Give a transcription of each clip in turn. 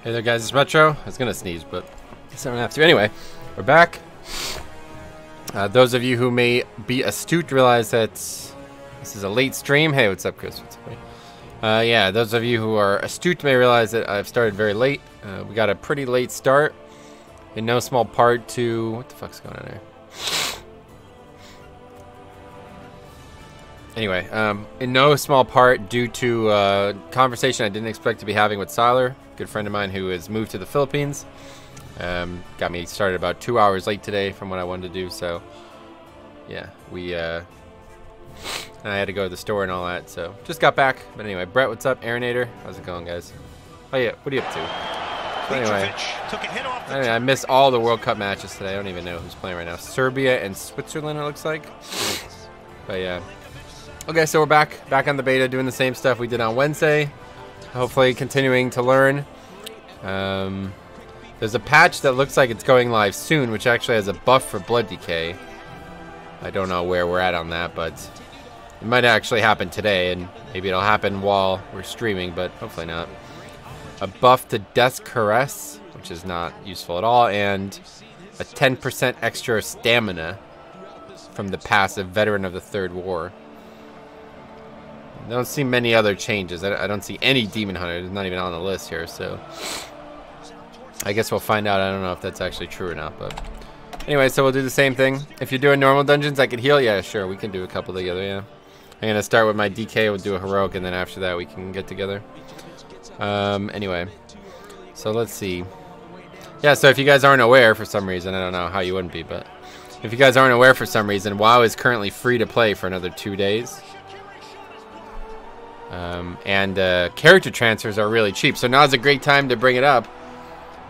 Hey there guys, it's Retro. I was gonna sneeze, but I guess I don't have to. Anyway, we're back. Those of you who may be astute realize that this is a late stream. Hey, what's up, Chris? What's up? Yeah, those of you who are astute may realize that I've started very late. We got a pretty late start, in no small part to... What the fuck's going on there? Anyway, in no small part due to a conversation I didn't expect to be having with Siler, good friend of mine who has moved to the Philippines. Got me started about 2 hours late today from what I wanted to do, so yeah, I had to go to the store and all that, so just got back. But anyway, Brett, what's up? Aaronator, how's it going, guys? Oh yeah, what are you up to? So anyway, I missed all the World Cup matches today. I don't even know who's playing right now. Serbia and Switzerland, it looks like. But yeah. Okay, so we're back on the beta, doing the same stuff we did on Wednesday. Hopefully continuing to learn. There's a patch that looks like it's going live soon, which actually has a buff for blood decay. I don't know where we're at on that, but it might actually happen today, and maybe it'll happen while we're streaming, but hopefully not. A buff to Death's Caress, which is not useful at all, and a 10% extra stamina from the passive Veteran of the Third War. I don't see many other changes. I don't see any Demon Hunter. It's not even on the list here, so I guess we'll find out. I don't know if that's actually true or not, but anyway, so we'll do the same thing. If you're doing normal dungeons, I could heal. Yeah, sure, we can do a couple together, yeah. I'm going to start with my DK. We'll do a heroic, and then after that we can get together. Anyway, so let's see. Yeah, so if you guys aren't aware for some reason, I don't know how you wouldn't be, but if you guys aren't aware for some reason, WoW is currently free to play for another 2 days. Character transfers are really cheap, so now's a great time to bring it up.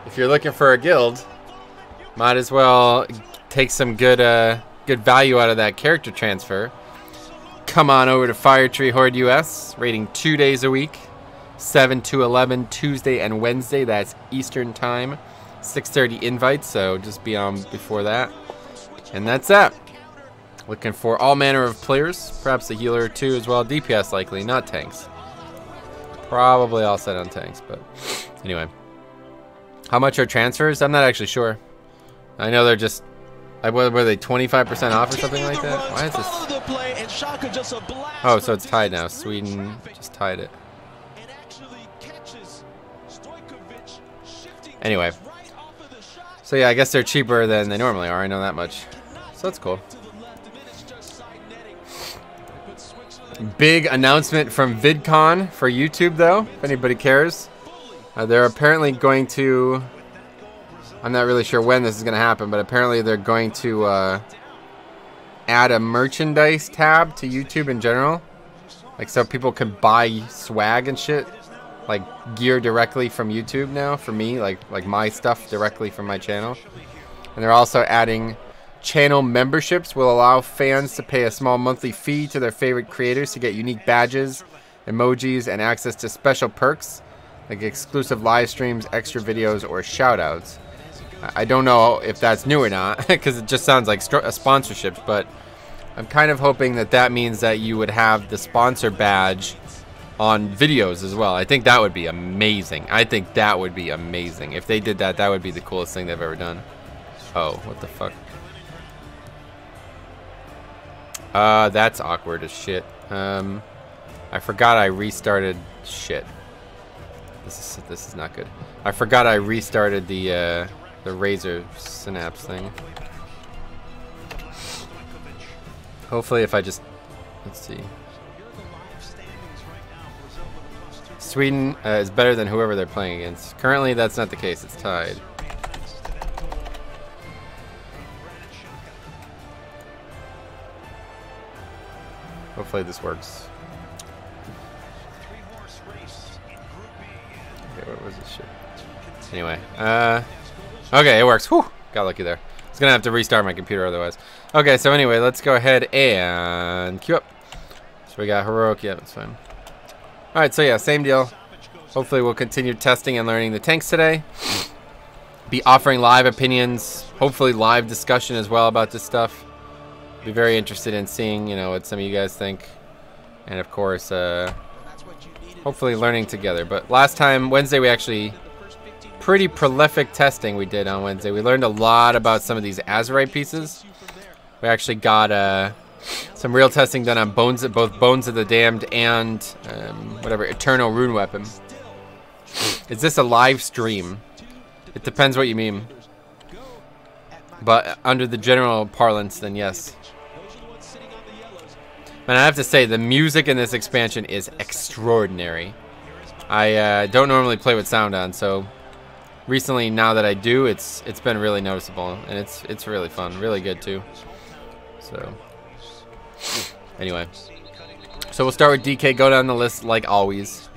If you're looking for a guild, might as well take some good value out of that character transfer. Come on over to Firetree Horde US, rating 2 days a week, 7 to 11 Tuesday and Wednesday. That's Eastern time, 6:30 invites, so just be on before that. And that's that. Looking for all manner of players, perhaps a healer or two as well. DPS likely, not tanks. Probably all set on tanks, but anyway. How much are transfers? I'm not actually sure. I know they're just, were they 25% off or something like that? Why is this? Oh, so it's tied now. Sweden just tied it. Anyway. So yeah, I guess they're cheaper than they normally are. I know that much. So that's cool. Big announcement from VidCon for YouTube, though, if anybody cares. They're apparently going to... I'm not really sure when this is going to happen, but apparently they're going to add a merchandise tab to YouTube in general. Like, so people can buy swag and shit. Like, gear directly from YouTube now, for me. Like my stuff directly from my channel. And they're also adding... Channel memberships will allow fans to pay a small monthly fee to their favorite creators to get unique badges, emojis, and access to special perks like exclusive live streams, extra videos, or shoutouts. I don't know if that's new or not because it just sounds like sponsorships, but I'm kind of hoping that that means that you would have the sponsor badge on videos as well. I think that would be amazing. I think that would be amazing. If they did that, that would be the coolest thing they've ever done. Oh, what the fuck? That's awkward as shit. I forgot I restarted shit. This is not good. I forgot I restarted the Razor Synapse thing. Hopefully if I just... Let's see. Sweden is better than whoever they're playing against. Currently that's not the case. It's tied. Hopefully this works. Okay, what was this shit? Anyway, okay, it works. Whew, got lucky there. I was gonna have to restart my computer otherwise. Okay, so anyway, let's go ahead and queue up. So we got heroic. Yeah, that's fine. All right, so yeah, same deal. Hopefully we'll continue testing and learning the tanks today. Be offering live opinions, hopefully live discussion as well about this stuff. Be very interested in seeing, you know, what some of you guys think, and of course, hopefully learning together. But last time, Wednesday, we actually pretty prolific testing we did on Wednesday. We learned a lot about some of these Azurite pieces. We actually got some real testing done on both Bones of the Damned and whatever, Eternal Rune Weapon. Is this a live stream? It depends what you mean. But under the general parlance, then yes. And I have to say, the music in this expansion is extraordinary. I don't normally play with sound on, so recently, now that I do, it's been really noticeable, and it's really fun, really good too. So anyway, so we'll start with DK, go down the list like always,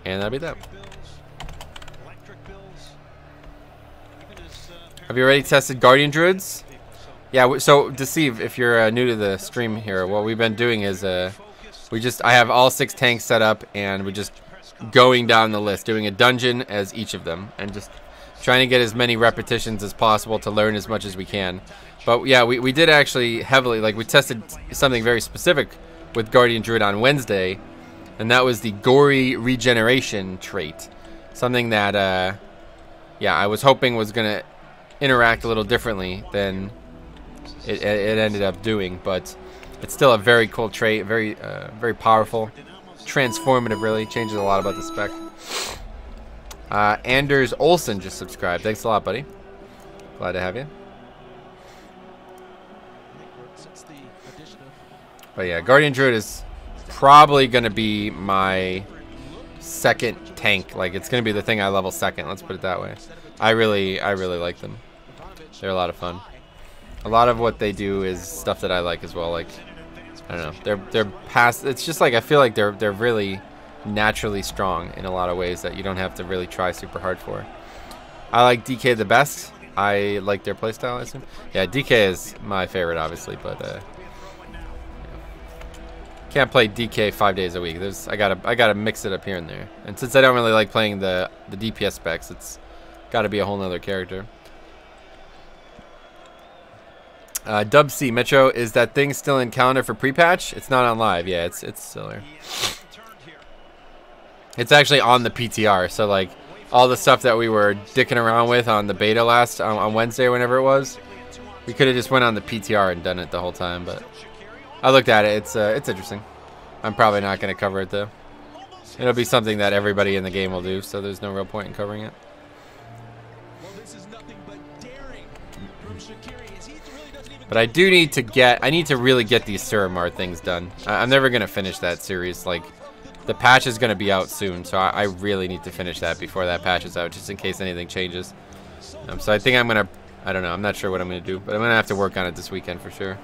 and that'll be that. Have you already tested Guardian Druids? Yeah, so Deceive, if you're new to the stream here, what we've been doing is I have all 6 tanks set up, and we're just going down the list, doing a dungeon as each of them, and just trying to get as many repetitions as possible to learn as much as we can. But yeah, we did actually heavily, like, we tested something very specific with Guardian Druid on Wednesday, and that was the Gory Regeneration trait. Something that, yeah, I was hoping was going to interact a little differently than it ended up doing, but it's still a very cool trait, very powerful, transformative, really changes a lot about the spec. Anders Olsen just subscribed. Thanks a lot, buddy. Glad to have you. But yeah, Guardian Druid is probably going to be my second tank. Like, it's going to be the thing I level second. Let's put it that way. I really like them. They're a lot of fun. A lot of what they do is stuff that I like as well. Like, I don't know. They're past. It's just like I feel like they're really naturally strong in a lot of ways that you don't have to really try super hard for. I like DK the best. I like their playstyle, I assume. Yeah, DK is my favorite, obviously, but can't play DK 5 days a week. I gotta mix it up here and there. And since I don't really like playing the DPS specs, it's got to be a whole nother character. Dub C Metro, is that thing still in calendar for pre-patch? It's not on live. Yeah, it's still there. It's actually on the PTR. So like all the stuff that we were dicking around with on the beta on Wednesday, or whenever it was, we could have just went on the PTR and done it the whole time. But I looked at it. It's interesting. I'm probably not going to cover it though. It'll be something that everybody in the game will do, so there's no real point in covering it. But I do need to really get these Suramar things done. I'm never going to finish that series. Like, the patch is going to be out soon, so I really need to finish that before that patch is out, just in case anything changes. So I think I'm going to, I don't know, I'm not sure what I'm going to do, but I'm going to have to work on it this weekend for sure.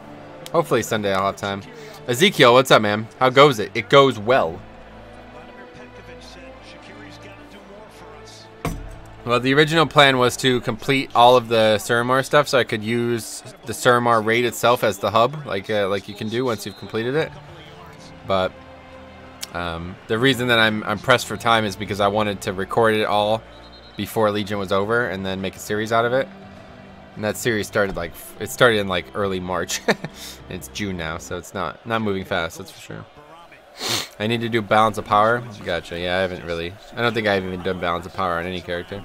Hopefully Sunday I'll have time. Ezekiel, what's up, man? How goes it? It goes well. Well, the original plan was to complete all of the Suramar stuff, so I could use the Suramar raid itself as the hub, like you can do once you've completed it. But the reason that I'm pressed for time is because I wanted to record it all before Legion was over, and then make a series out of it. And that series started in like early March. It's June now, so it's not moving fast. That's for sure. I need to do Balance of Power. Gotcha. Yeah, I don't think I've even done Balance of Power on any character.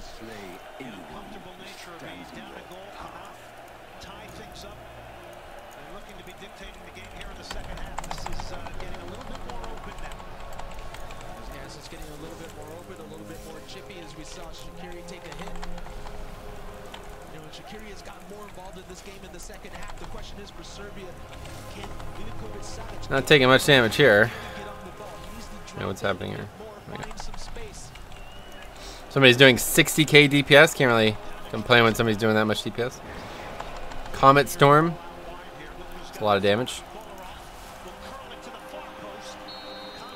Not taking much damage here. Yeah, what's happening here? Okay. Somebody's doing 60k DPS. Can't really complain when somebody's doing that much DPS. Comet Storm. It's a lot of damage.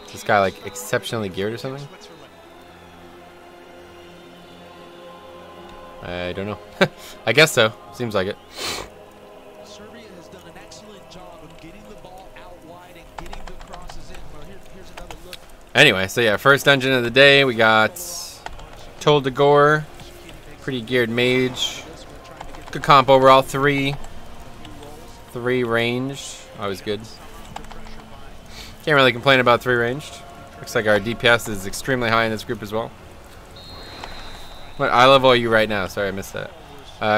Is this guy like exceptionally geared or something? I don't know. I guess so. Seems like it. Anyway, so yeah, first dungeon of the day, we got Told to Gore, pretty geared mage, good comp overall, 3 ranged, always good. Can't really complain about 3 ranged. Looks like our DPS is extremely high in this group as well. What eye level are you right now? Sorry, I missed that.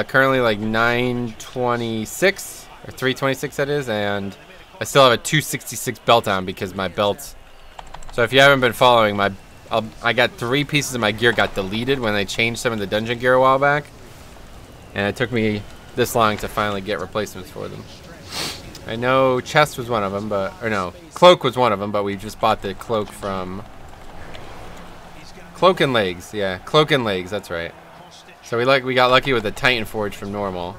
Currently like 926 or 326 that is, and I still have a 266 belt on because my belt. So if you haven't been following, I got 3 pieces of my gear got deleted when they changed some of the dungeon gear a while back, and it took me this long to finally get replacements for them. I know chest was one of them, or no, cloak was one of them, but we just bought the cloak from Cloak and Legs. Yeah, Cloak and Legs, that's right. So we got lucky with the Titan Forge from normal,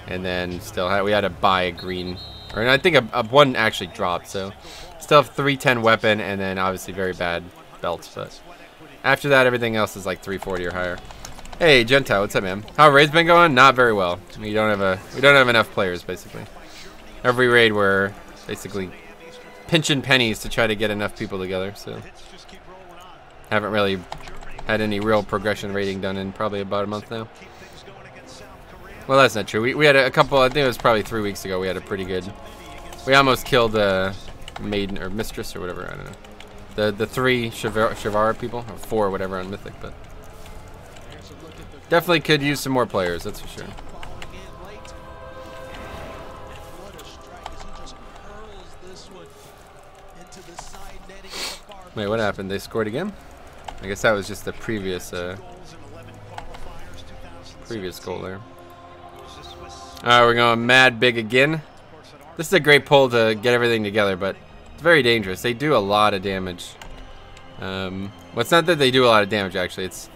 and then we had to buy a green, or I think a one actually dropped. So still have 310 weapon, and then obviously very bad belts. But after that, everything else is like 340 or higher. Hey Gentile, what's up, man? How raid's been going? Not very well. We don't have enough players basically. Every raid we're basically pinching pennies to try to get enough people together. So haven't really had any real progression rating done in probably about a month now. Well, that's not true. We had a couple, I think it was probably 3 weeks ago, we had a pretty good, we almost killed a maiden or mistress or whatever, I don't know. The 3 Shavara people, or 4 or whatever on Mythic, but definitely could use some more players, that's for sure. Wait, what happened? They scored again? I guess that was just the previous goal there. Alright, we're going mad big again. This is a great pull to get everything together, but it's very dangerous. They do a lot of damage. Well, it's not that they do a lot of damage, actually. It's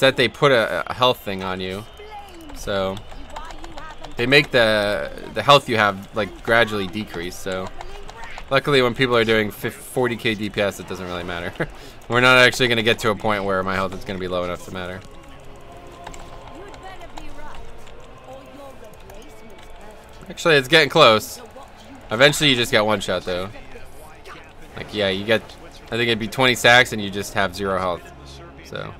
that they put a health thing on you. So they make the health you have like gradually decrease. So luckily, when people are doing 40k DPS, it doesn't really matter. We're not actually going to get to a point where my health is going to be low enough to matter. Actually, it's getting close. Eventually, you just get one shot, though. Like, yeah, you get, I think it'd be 20 stacks, and you just have 0 health. So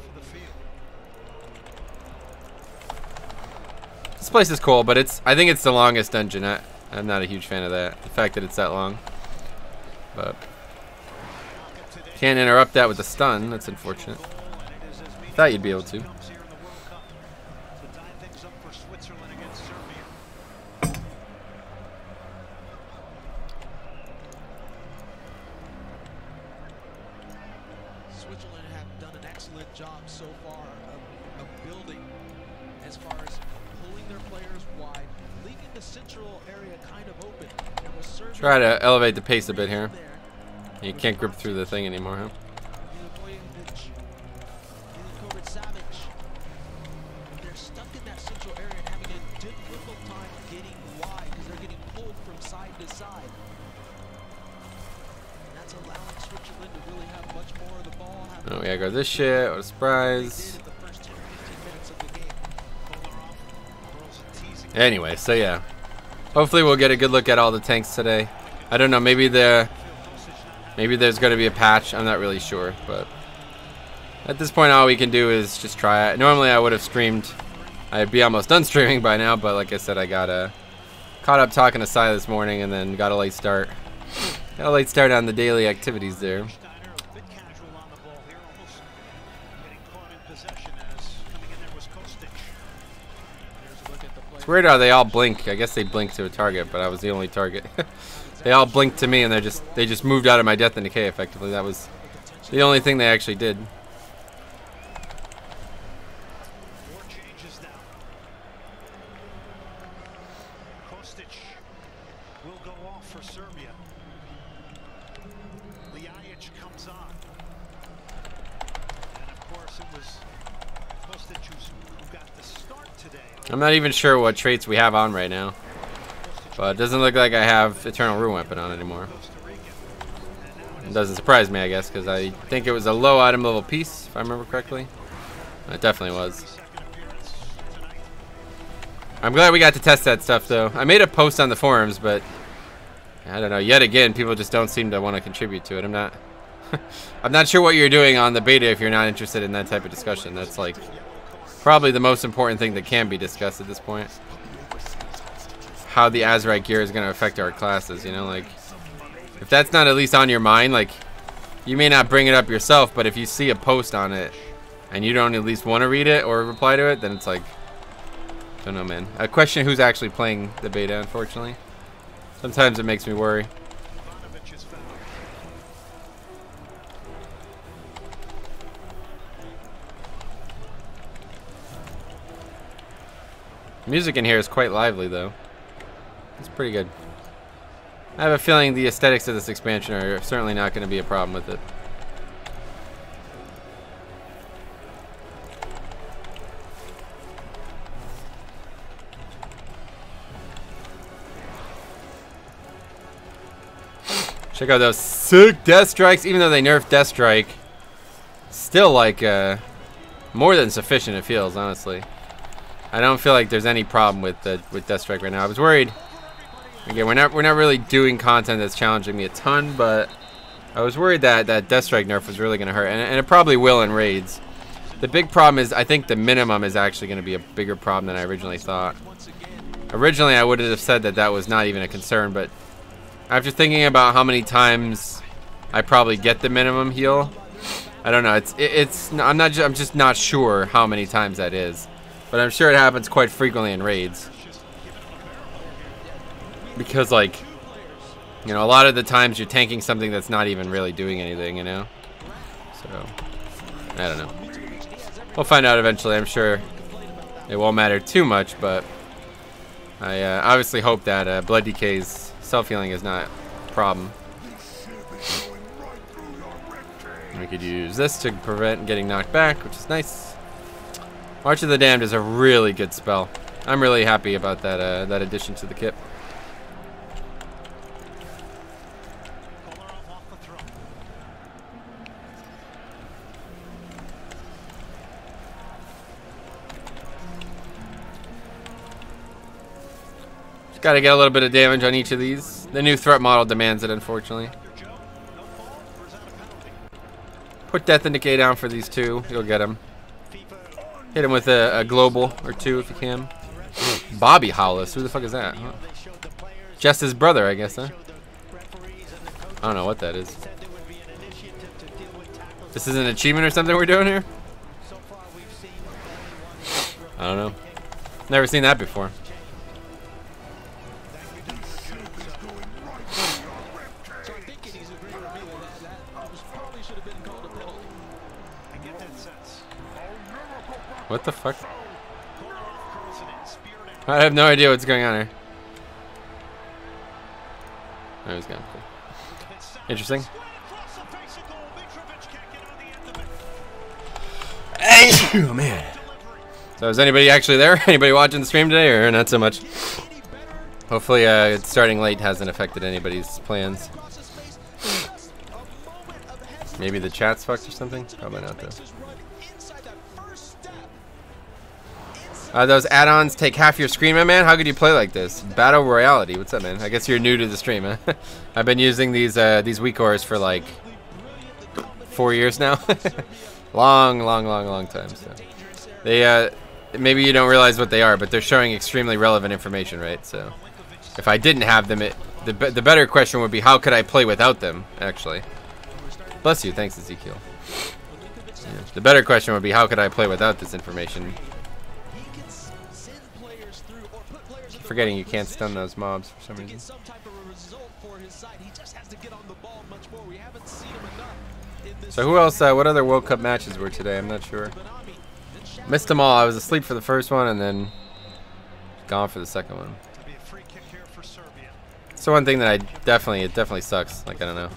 this place is cool, but I think it's the longest dungeon. I'm not a huge fan of that. The fact that it's that long. But can't interrupt that with a stun. That's unfortunate. Thought you'd be able to. Switzerland have done an excellent job so far of building as far as pulling their players wide, leaving the central area kind of open. Try to elevate the pace a bit here. You can't grip through the thing anymore, huh? They're stuck in that central area and having a difficult time getting wide because they're getting pulled from side to side. And that's allowing Switzerland to really have much more of the ball. Oh, yeah, go this shit. What a surprise. Anyway, so yeah. Hopefully we'll get a good look at all the tanks today. I don't know, maybe there's going to be a patch. I'm not really sure, but at this point all we can do is just try it. Normally I would have streamed. I'd be almost done streaming by now, but like I said, I got caught up talking to Sai this morning and then got a late start. Got a late start on the daily activities there. It's weird how they all blink. I guess they blink to a target, but I was the only target. They all blinked to me, and they just moved out of my death and decay effectively. That was the only thing they actually did. I'm not even sure what traits we have on right now, but it doesn't look like I have Eternal Ruin Weapon on anymore. It doesn't surprise me, I guess, because I think it was a low item level piece, if I remember correctly. It definitely was. I'm glad we got to test that stuff, though. I made a post on the forums, but I don't know. Yet again, people just don't seem to want to contribute to it. I'm not sure what you're doing on the beta if you're not interested in that type of discussion. That's like probably the most important thing that can be discussed at this point. How the Azerite gear is going to affect our classes, you know, like if that's not at least on your mind, like you may not bring it up yourself, but if you see a post on it and you don't at least want to read it or reply to it, then it's like, don't know, man. I question who's actually playing the beta, unfortunately. Sometimes it makes me worry. Music in here is quite lively, though. It's pretty good. I have a feeling the aesthetics of this expansion are certainly not going to be a problem with it. Check out those sick Death Strikes. Even though they nerfed Death Strike, still like more than sufficient, it feels, honestly. I don't feel like there's any problem with Death Strike right now. I was worried. Again, we're not really doing content that's challenging me a ton, but I was worried that Death Strike nerf was really going to hurt, and it probably will in raids. The big problem is I think the minimum is actually going to be a bigger problem than I originally thought. Originally, I would have said that was not even a concern, but after thinking about how many times I probably get the minimum heal, I don't know. I'm just not sure how many times that is. But I'm sure it happens quite frequently in raids. Because, like, you know, a lot of the times you're tanking something that's not even really doing anything, you know? So, I don't know. We'll find out eventually. I'm sure it won't matter too much, but I obviously hope that Blood Decay's self-healing is not a problem. We could use this to prevent getting knocked back, which is nice. March of the Damned is a really good spell. I'm really happy about that that addition to the kit. Just gotta get a little bit of damage on each of these. The new threat model demands it, unfortunately. Put Death and Decay down for these two. You'll get them. Hit him with a global or two if you can. Bobby Hollis, who the fuck is that? Huh? Just his brother, I guess, huh? I don't know what that is. This is an achievement or something we're doing here? I don't know. Never seen that before. What the fuck? I have no idea what's going on here. Oh, he's gone. Cool. Interesting. Oh man. So is anybody actually there? Anybody watching the stream today, or not so much? Hopefully it's starting late hasn't affected anybody's plans. Maybe the chat's fucked or something? Probably not though. Those add-ons take half your screen, my man. How could you play like this? Battle Royality. What's up, man? I guess you're new to the stream, huh? I've been using these weak cores for like 4 years now. long time. So they maybe you don't realize what they are, but they're showing extremely relevant information, right? So if I didn't have them, the better question would be how could I play without them? Actually, bless you. Thanks, Ezekiel. Yeah. The better question would be how could I play without this information? Forgetting you can't stun those mobs for some reason. So who else, what other World Cup matches were today? I'm not sure. Missed them all. I was asleep for the first one and then gone for the second one. So one thing that it definitely sucks. Like, I don't know.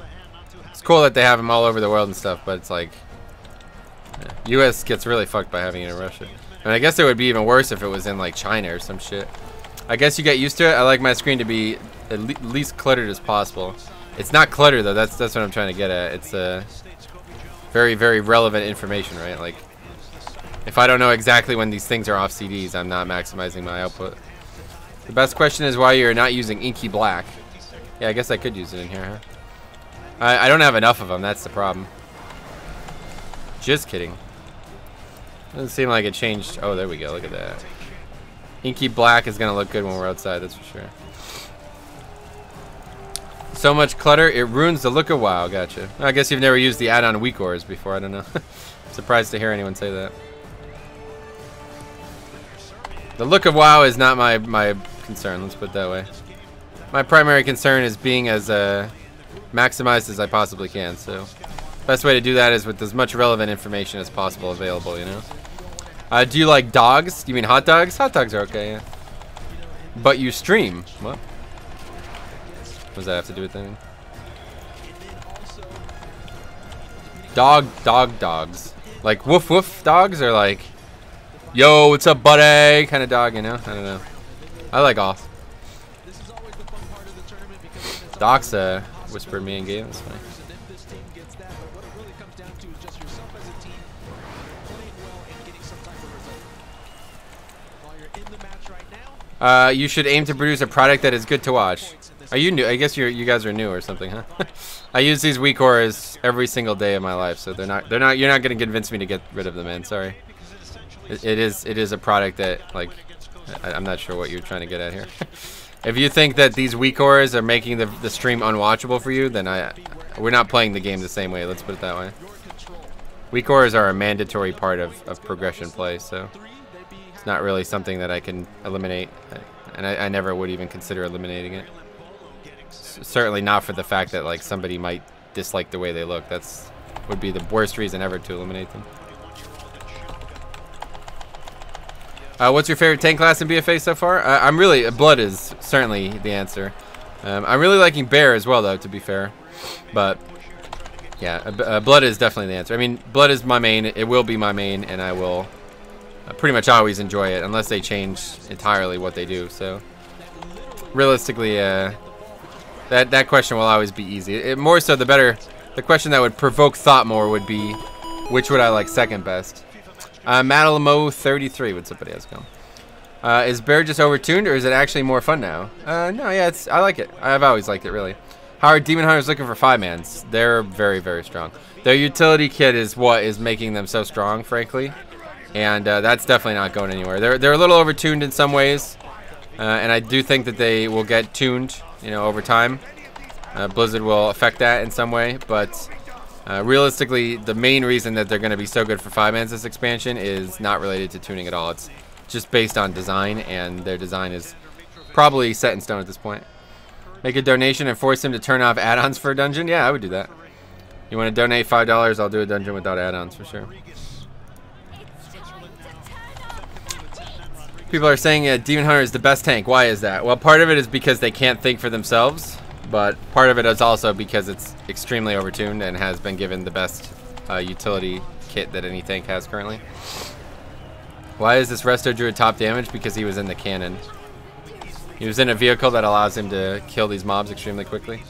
It's cool that they have them all over the world and stuff, but it's like, yeah, US gets really fucked by having it in Russia. And I guess it would be even worse if it was in like China or some shit. I guess you get used to it. I like my screen to be at least cluttered as possible. It's not cluttered though. That's what I'm trying to get at. It's very relevant information, right? Like, if I don't know exactly when these things are off CDs, I'm not maximizing my output. The best question is why you're not using Inky Black. Yeah, I guess I could use it in here, huh? I don't have enough of them. That's the problem. Just kidding. Doesn't seem like it changed. Oh, there we go. Look at that. Inky Black is going to look good when we're outside, that's for sure. So much clutter, it ruins the look of WoW. Gotcha. I guess you've never used the add-on weak ores before. I don't know. Surprised to hear anyone say that. The look of WoW is not my concern, let's put it that way. My primary concern is being as maximized as I possibly can, so best way to do that is with as much relevant information as possible available, you know? Do you like dogs? Do you mean hot dogs? Hot dogs are okay, yeah. But you stream. What? What does that have to do with anything? Dogs. Like woof woof dogs, or like, yo, what's up, buddy? Kind of dog, you know? I don't know. I like all. Doc's whispered me in game. That's funny. You should aim to produce a product that is good to watch. Are you new? I guess you guys are new or something, huh? I use these weak cores every single day of my life, so you're not gonna convince me to get rid of them, man. Sorry. It is a product that, like, I'm not sure what you're trying to get at here. If you think that these weak cores are making the stream unwatchable for you, then we're not playing the game the same way. Let's put it that way. Weak cores are a mandatory part of progression play, so it's not really something that I can eliminate, and I never would even consider eliminating it. Certainly not for the fact that, like, somebody might dislike the way they look. That's would be the worst reason ever to eliminate them. What's your favorite tank class in BFA so far? I'm really Blood is certainly the answer. I'm really liking Bear as well, though, to be fair. But yeah, Blood is definitely the answer. I mean, Blood is my main. It will be my main, and I will pretty much always enjoy it unless they change entirely what they do. So realistically, that question will always be easy. More so, the question that would provoke thought more would be, which would I like second best? Madalamo 33, what's up, buddy? How's it going? Is Bear just overtuned, or is it actually more fun now? No, yeah, I like it. I've always liked it, really. How are Demon Hunters looking for 5-mans? They're very, very strong. Their utility kit is what is making them so strong, frankly, and that's definitely not going anywhere. They're a little overtuned in some ways, and I do think that they will get tuned, you know, over time. Blizzard will affect that in some way, but realistically, the main reason that they're going to be so good for 5-mans this expansion is not related to tuning at all. It's just based on design, and their design is probably set in stone at this point. Make a donation and force him to turn off add-ons for a dungeon? Yeah, I would do that. You want to donate $5? I'll do a dungeon without add-ons for sure. People are saying Demon Hunter is the best tank. Why is that? Well, part of it is because they can't think for themselves. But part of it is also because it's extremely overtuned and has been given the best utility kit that any tank has currently. Why is this Resto Druid top damage? Because he was in the cannon. He was in a vehicle that allows him to kill these mobs extremely quickly.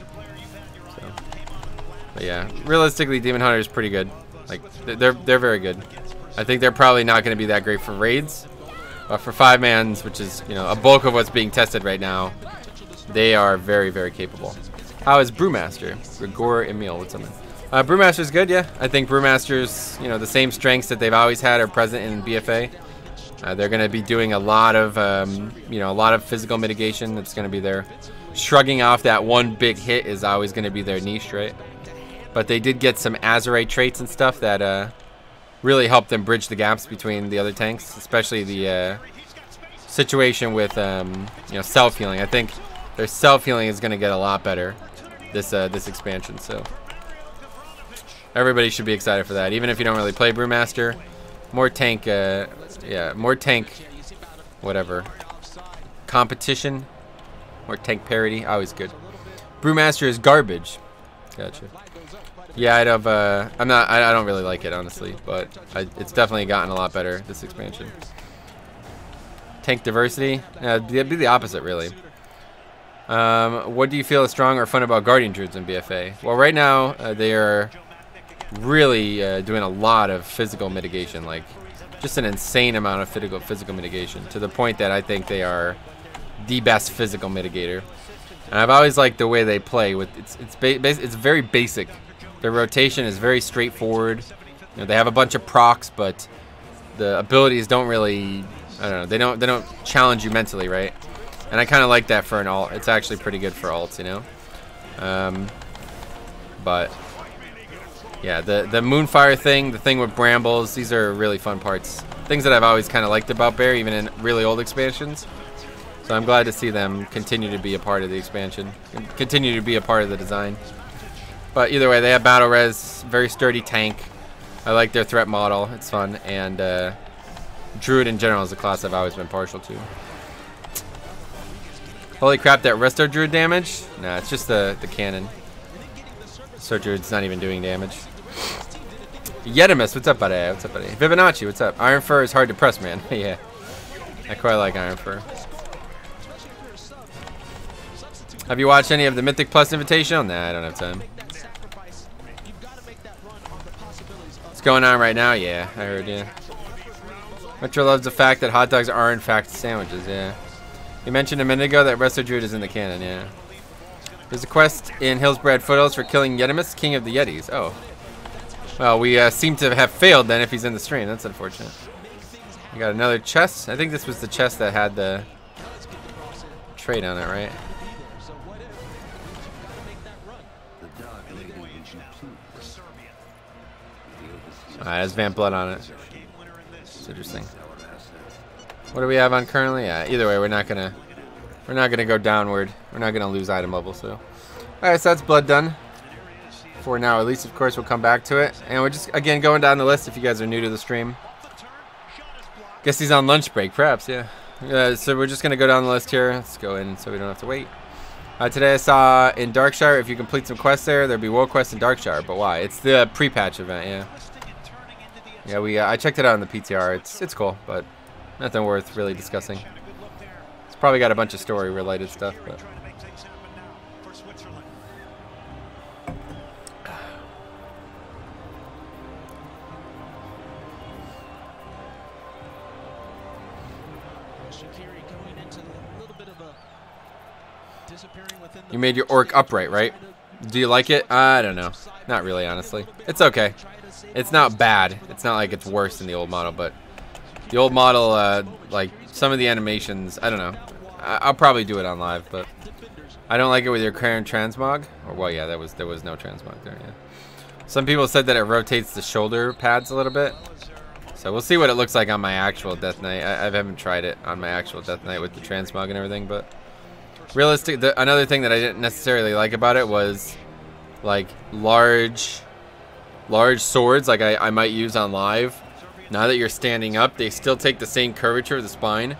So, but yeah, realistically, Demon Hunter is pretty good. Like, they're very good. I think they're probably not going to be that great for raids, but for 5-mans, which is, you know, a bulk of what's being tested right now, they are very, very capable. How is Brewmaster? Gregor Emil, what's up, man? Brewmaster's good, yeah. I think Brewmaster's, you know, the same strengths that they've always had are present in BFA. They're going to be doing a lot of, you know, a lot of physical mitigation. That's going to be their shrugging off that one big hit is always going to be their niche, right? But they did get some Azerite traits and stuff that really helped them bridge the gaps between the other tanks, especially the situation with, you know, self-healing. I think their self-healing is going to get a lot better this expansion, so everybody should be excited for that. Even if you don't really play Brewmaster, more tank, yeah, more tank, whatever, competition, more tank parity, always good. Brewmaster is garbage. Gotcha. Yeah, I'd have, I don't really like it, honestly, but it's definitely gotten a lot better this expansion. Tank diversity, it'd be the opposite, really. What do you feel is strong or fun about Guardian Druids in BFA? Well, right now, they are really doing a lot of physical mitigation, like just an insane amount of physical mitigation, to the point that I think they are the best physical mitigator. And I've always liked the way they play. It's very basic. Their rotation is very straightforward. You know, they have a bunch of procs, but the abilities don't really, I don't know, they don't challenge you mentally, right? And I kind of like that for an alt. It's actually pretty good for alts, you know. But Yeah, the Moonfire thing, the thing with brambles, these are really fun parts. Things that I've always kind of liked about Bear, even in really old expansions. So I'm glad to see them continue to be a part of the expansion, continue to be a part of the design. But either way, they have battle res, very sturdy tank. I like their threat model, it's fun, and Druid in general is a class I've always been partial to. Holy crap, that resto Druid damage? Nah, it's just the cannon. So Druid's not even doing damage. Yetimus, what's up, buddy? What's up, buddy? Fibonacci, what's up? Iron Fur is hard to press, man. Yeah, I quite like Iron Fur. Have you watched any of the Mythic Plus Invitational? Nah, I don't have time. What's going on right now? Yeah, I heard, yeah. Metro loves the fact that hot dogs are, in fact, sandwiches, yeah. You mentioned a minute ago that Resto Druid is in the canon, yeah. There's a quest in Hillsbrad Foothills for killing Yetimus, King of the Yetis. Oh. Well, we seem to have failed then if he's in the stream. That's unfortunate. We got another chest. I think this was the chest that had the trait on it, right? Alright, there's Vamp Blood on it. It's interesting. What do we have on currently? Yeah, either way, we're not gonna go downward. We're not gonna lose item level, so. Alright, so that's blood done. For now, at least, of course, we'll come back to it. And we're just, again, going down the list if you guys are new to the stream. Guess he's on lunch break, perhaps, yeah. So we're just gonna go down the list here. Let's go in so we don't have to wait. Today I saw in Darkshire, if you complete some quests there'd be world quests in Darkshire, but why? It's the pre-patch event, yeah. Yeah, I checked it out on the PTR. It's cool, but nothing worth really discussing. It's probably got a bunch of story-related stuff, but. You made your orc upright, right? Do you like it? I don't know. Not really, honestly. It's okay. It's not bad. It's not like it's worse than the old model, but the old model, like some of the animations, I don't know. I'll probably do it on live, but I don't like it with your current transmog. Or well, yeah, there was no transmog there. Yeah. Some people said that it rotates the shoulder pads a little bit, so we'll see what it looks like on my actual Death Knight. I haven't tried it on my actual Death Knight with the transmog and everything, but realistic. Another thing that I didn't necessarily like about it was like large swords like I might use on live. Now that you're standing up, they still take the same curvature of the spine.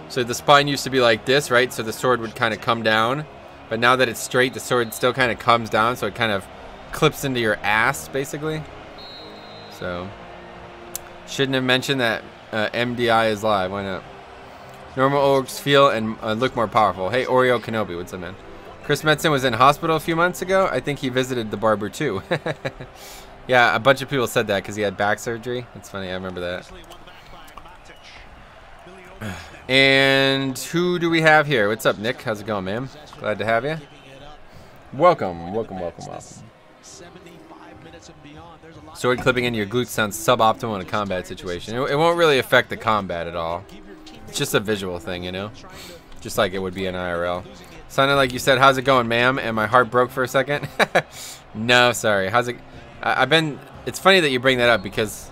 So the spine used to be like this, right? So the sword would kind of come down. But now that it's straight, the sword still kind of comes down. So it kind of clips into your ass, basically. So shouldn't have mentioned that MDI is live. Why not? Normal orcs feel and look more powerful. Hey, Oreo Kenobi, what's up, man? Chris Metzen was in hospital a few months ago. I think he visited the barber, too. Yeah, a bunch of people said that because he had back surgery. It's funny, I remember that. And who do we have here? What's up, Nick? How's it going, man? Glad to have you. Welcome, welcome, welcome, welcome. Sword clipping into your glutes sounds suboptimal in a combat situation. It won't really affect the combat at all. It's just a visual thing, you know? Just like it would be in IRL. Sounded like you said, how's it going, ma'am? And my heart broke for a second. No, sorry. How's it? It's funny that you bring that up because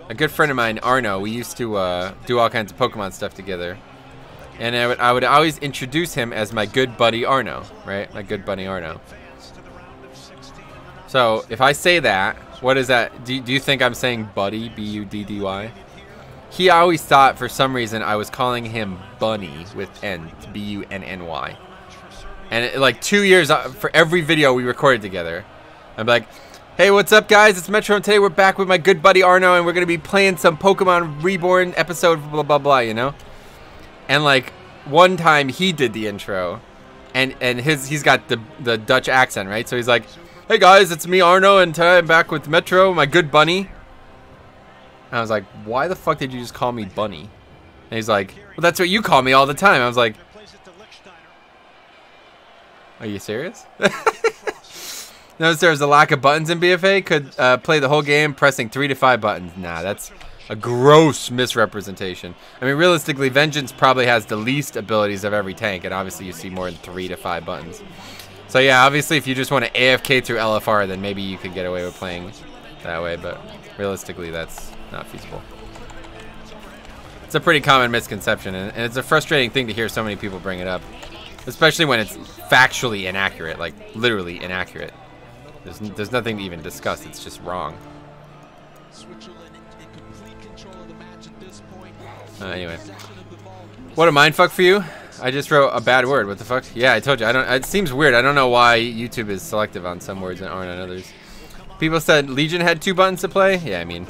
a good friend of mine, Arno, we used to do all kinds of Pokemon stuff together. And I would always introduce him as my good buddy Arno, right? My good buddy Arno. So if I say that, what is that? Do you think I'm saying buddy, B-U-D-D-Y? He always thought for some reason I was calling him Bunny with N, B-U-N-N-Y. And like 2 years for every video we recorded together, I'm like, hey, what's up, guys? It's Metro, and today we're back with my good buddy Arno, and we're gonna be playing some Pokemon Reborn episode, blah blah blah, you know. And like one time he did the intro, and he's got the Dutch accent, right? So he's like, hey guys, it's me Arno, and today I'm back with Metro, my good bunny. And I was like, why the fuck did you just call me Bunny? And he's like, well, that's what you call me all the time. I was like, are you serious? Notice there's a lack of buttons in BFA. Could play the whole game pressing 3 to 5 buttons. Nah, that's a gross misrepresentation. I mean, realistically, Vengeance probably has the least abilities of every tank, and obviously you see more than 3 to 5 buttons. So yeah, obviously if you just want to AFK through LFR, then maybe you could get away with playing that way, but realistically, that's not feasible. It's a pretty common misconception, and it's a frustrating thing to hear so many people bring it up, especially when it's factually inaccurate, like literally inaccurate. There's nothing to even discuss. It's just wrong. Anyway, what a mindfuck for you. I just wrote a bad word. What the fuck? Yeah, I told you. It seems weird. I don't know why YouTube is selective on some words and aren't on others. People said Legion had 2 buttons to play. Yeah, I mean,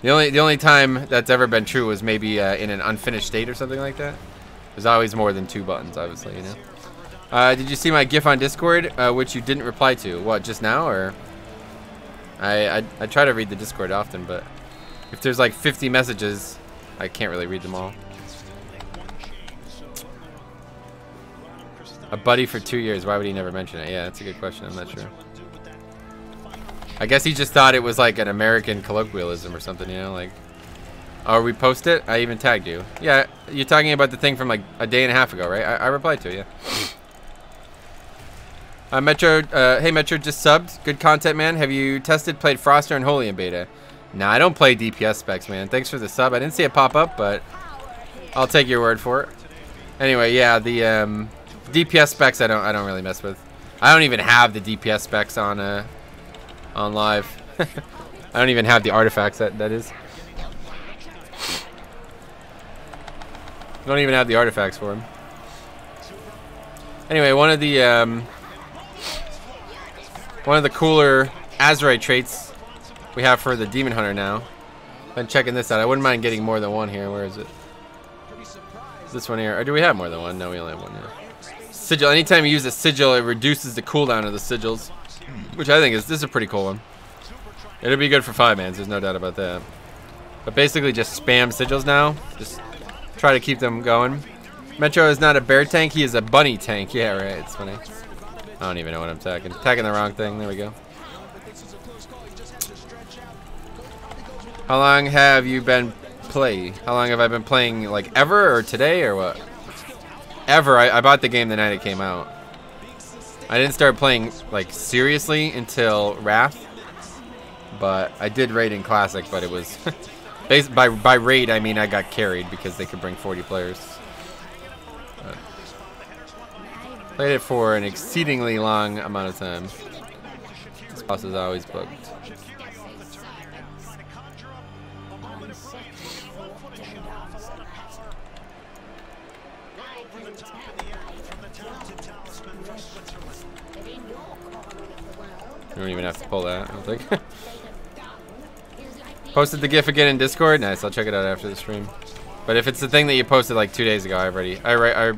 the only time that's ever been true was maybe in an unfinished state or something like that. There's always more than 2 buttons, obviously, you know. Did you see my GIF on Discord, which you didn't reply to? What, just now, or? I try to read the Discord often, but if there's like 50 messages, I can't really read them all. A buddy for 2 years. Why would he never mention it? Yeah, that's a good question. I'm not sure. I guess he just thought it was like an American colloquialism or something, you know, like, oh, we post it? I even tagged you. Yeah, you're talking about the thing from like a day and a half ago, right? I replied to it, yeah. Metro, hey Metro, just subbed. Good content, man. Have you tested, played Froster and Holy in beta? Nah, I don't play DPS specs, man. Thanks for the sub. I didn't see it pop up, but I'll take your word for it. Anyway, yeah, the DPS specs I don't really mess with. I don't even have the DPS specs on live. I don't even have the artifacts that is. I don't even have the artifacts for him. Anyway, one of the cooler Azerite traits we have for the Demon Hunter now. Been checking this out. I wouldn't mind getting more than one here. Where is it? This one here. Or do we have more than one? No, we only have one here. Sigil. Anytime you use a sigil, it reduces the cooldown of the sigils, which I think this is a pretty cool one. It'll be good for 5-mans. There's no doubt about that. But basically, just spam sigils now. Just try to keep them going. Metro is not a bear tank. He is a bunny tank. Yeah, right. It's funny. I don't even know what I'm tagging. Tagging the wrong thing. There we go. How long have you been playing? How long have I been playing? Like ever or today or what? Ever. I bought the game the night it came out. I didn't start playing like seriously until Wrath, but I did raid in Classic. But it was by raid I mean I got carried because they could bring 40 players. Played it for an exceedingly long amount of time. This boss is always bugged. You don't even have to pull that, I don't think. Posted the GIF again in Discord? Nice, I'll check it out after the stream. But if it's the thing that you posted like 2 days ago,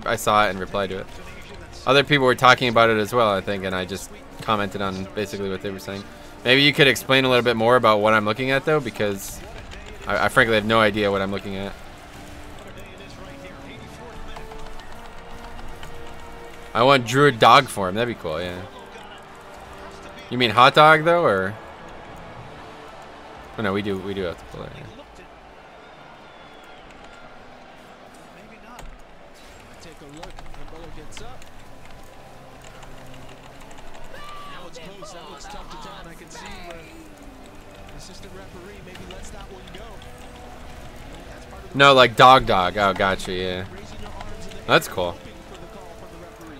I saw it and replied to it. Other people were talking about it as well, I think, and I just commented on basically what they were saying. Maybe you could explain a little bit more about what I'm looking at, though, because I frankly have no idea what I'm looking at. I want Druid dog form. That'd be cool, yeah. You mean hot dog, though, or? Oh, no, we do have to pull it, yeah. No, like dog. Oh, gotcha. Yeah, that's cool.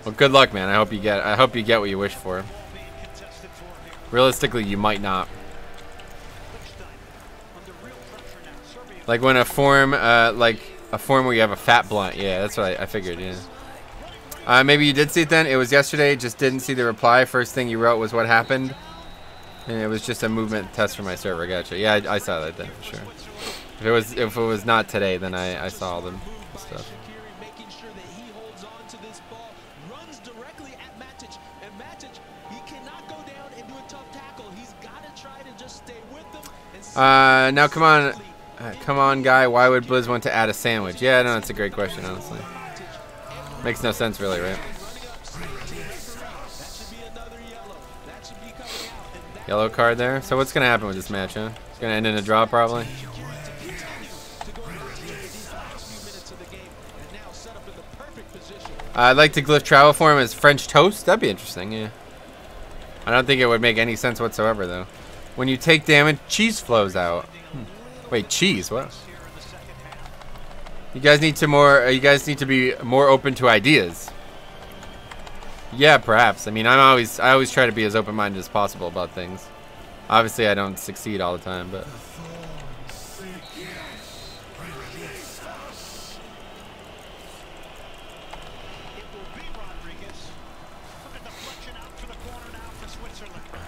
Well, good luck, man. I hope you get what you wish for. Realistically, you might not. Like when a form, like a form where you have a fat blunt. Yeah, that's what I figured. Yeah. Maybe you did see it then. It was yesterday. Just didn't see the reply. First thing you wrote was what happened, and it was just a movement test for my server. Gotcha. Yeah, I saw that then for sure. If it was not today, then I saw all the stuff. Now come on, guy. Why would Blizz want to add a sandwich? Yeah, no, that's a great question, honestly. Makes no sense, really, right? Yellow card there. So what's gonna happen with this match, huh? It's gonna end in a draw, probably. I'd like to glyph travel form as French toast. That'd be interesting, yeah. I don't think it would make any sense whatsoever, though. When you take damage, cheese flows out. Wait, cheese? What? You guys need to You guys need to be more open to ideas. Yeah, perhaps. I mean, I always try to be as open-minded as possible about things. Obviously, I don't succeed all the time, but.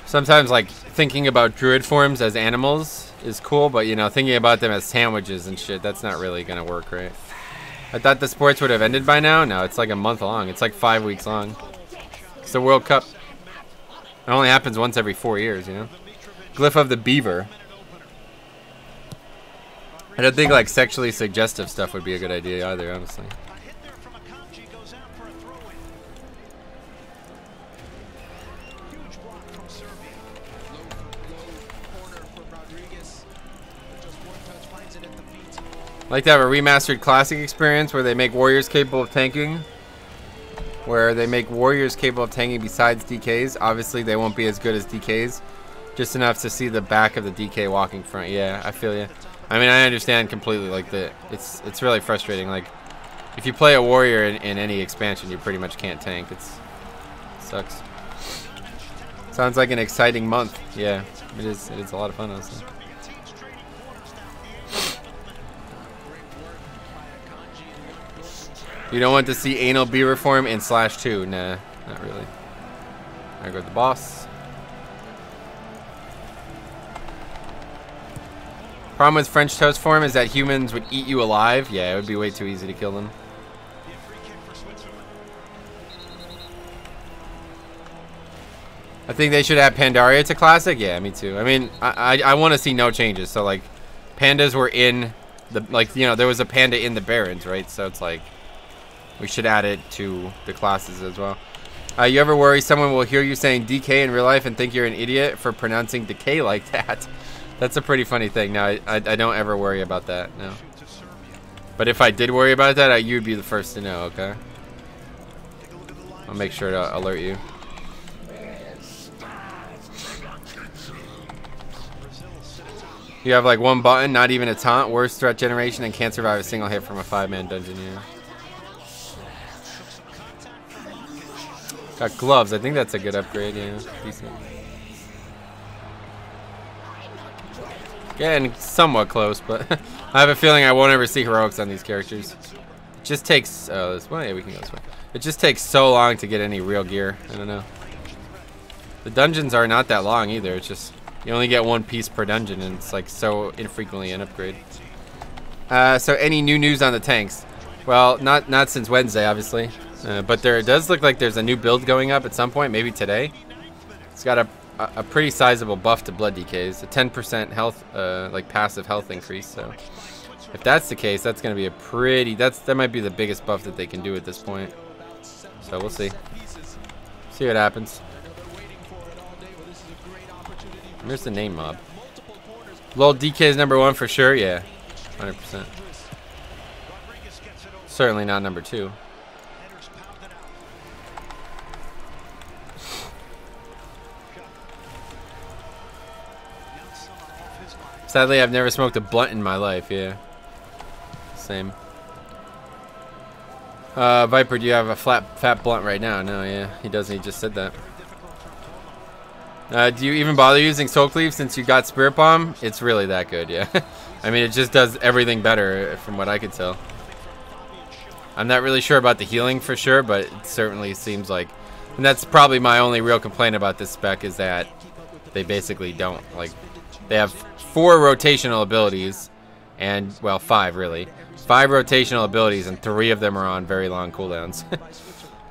Sometimes, like, thinking about druid forms as animals is cool, but, you know, thinking about them as sandwiches and shit, that's not really gonna work, right? I thought the sports would have ended by now. No, it's like a month long. It's like 5 weeks long. It's the World Cup. It only happens once every 4 years, you know? Glyph of the Beaver. I don't think, like, sexually suggestive stuff would be a good idea either, honestly. I'd like to have a remastered classic experience where they make warriors capable of tanking. Besides DKs. Obviously, they won't be as good as DKs. Just enough to see the back of the DK walking front. Yeah, I feel you. I mean, I understand completely. Like, it's really frustrating. Like, if you play a warrior in any expansion, you pretty much can't tank. It sucks. Sounds like an exciting month. Yeah, it is. It is a lot of fun, honestly. You don't want to see anal bee reform in /2. Nah, not really. There goes the boss. Problem with French toast form is that humans would eat you alive. Yeah, it would be way too easy to kill them. I think they should add Pandaria to Classic. Yeah, me too. I mean, I want to see no changes. So, like, pandas were in the, like, you know, there was a panda in the Barons, right? So it's like, we should add it to the classes as well. You ever worry someone will hear you saying DK in real life and think you're an idiot for pronouncing decay like that? That's a pretty funny thing. No, I don't ever worry about that, no. But if I did worry about that, you'd be the first to know, okay? I'll make sure to alert you. You have like one button, not even a taunt, worst threat generation, and can't survive a single hit from a 5-man dungeon, yeah. Got gloves. I think that's a good upgrade. Yeah, decent. Getting somewhat close, but I have a feeling I won't ever see heroics on these characters. It just takes. This way. Yeah, we can go this way. It just takes so long to get any real gear. I don't know. The dungeons are not that long either. It's just you only get one piece per dungeon, and it's like so infrequently an upgrade. So any new news on the tanks? Well, not since Wednesday, obviously. But there does look like there's a new build going up at some point, maybe today. It's got a pretty sizable buff to blood decays, a 10% health, like passive health increase. So if that's the case, that's going to be a pretty. That might be the biggest buff that they can do at this point. So we'll see. See what happens. There's the name mob. Lol, DK is #1 for sure. Yeah, 100%. Certainly not #2. Sadly, I've never smoked a blunt in my life, yeah. Same. Viper, do you have a fat blunt right now? No, yeah, he doesn't. He just said that. Do you even bother using Soul Cleave since you got Spirit Bomb? It's really that good, yeah. I mean, it just does everything better from what I could tell. I'm not really sure about the healing for sure, but it certainly seems like... And that's probably my only real complaint about this spec is that they basically don't, like... They have 4 rotational abilities, and, well, 5 really. 5 rotational abilities, and 3 of them are on very long cooldowns.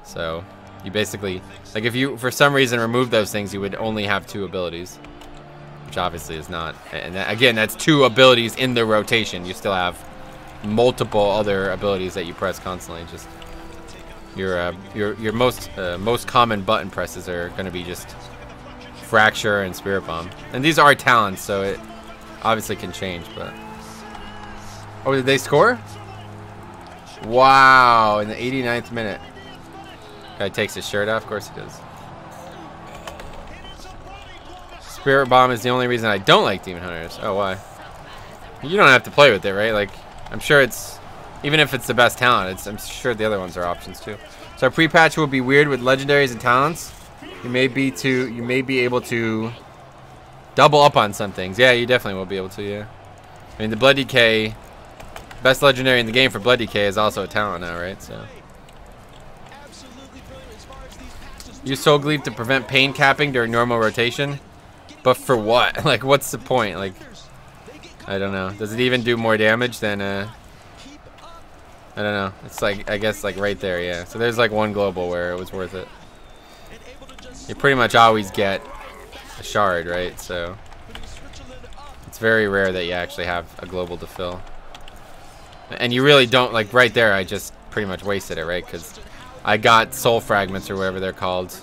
So, you basically, like if you, for some reason, remove those things, you would only have 2 abilities. Which obviously is not, and that, again, that's 2 abilities in the rotation. You still have multiple other abilities that you press constantly. Just, your most common button presses are going to be just Fracture and Spirit Bomb. And these are talents, so it obviously can change, but... Oh, did they score? Wow, in the 89th minute. Guy takes his shirt off, of course he does. Spirit Bomb is the only reason I don't like Demon Hunters. Oh, why? You don't have to play with it, right? Like, I'm sure it's, even if it's the best talent, I'm sure the other ones are options too. So our pre-patch will be weird with legendaries and talents. You may be able to double up on some things. Yeah, you definitely will be able to, yeah. I mean, the Blood DK, best legendary in the game for Blood DK is also a talent now, right? So. Use Soul Gleave to prevent pain capping during normal rotation. But for what? Like, what's the point? Like, I don't know. Does it even do more damage than, I don't know. It's like, I guess, like right there, yeah. So there's like one global where it was worth it. You pretty much always get a shard, right? So it's very rare that you actually have a global to fill. And you really don't, like right there, I just pretty much wasted it, right? Because I got soul fragments or whatever they're called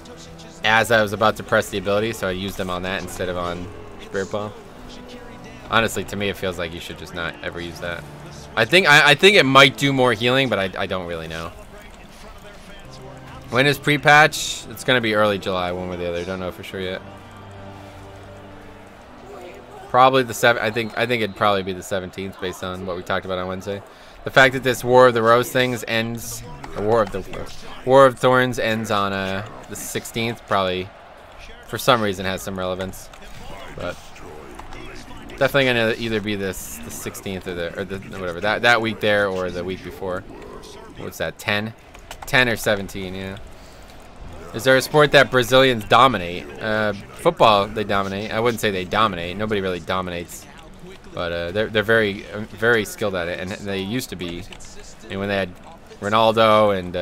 as I was about to press the ability, so I used them on that instead of on Spirit Bomb. Honestly, to me, it feels like you should just not ever use that. I think it might do more healing, but I don't really know. When is pre-patch? It's gonna be early July, one or the other. Don't know for sure yet. Probably the 7th. I think it'd probably be the 17th based on what we talked about on Wednesday. The fact that this War of the Rose things ends, War of Thorns ends on the 16th, probably for some reason has some relevance, but definitely gonna either be the 16th or the whatever that week there or the week before. What's that? 10 or 17? Yeah. Is there a sport that Brazilians dominate? Football, they dominate. I wouldn't say they dominate. Nobody really dominates, but they're very very skilled at it, and they used to be. And when they had Ronaldo and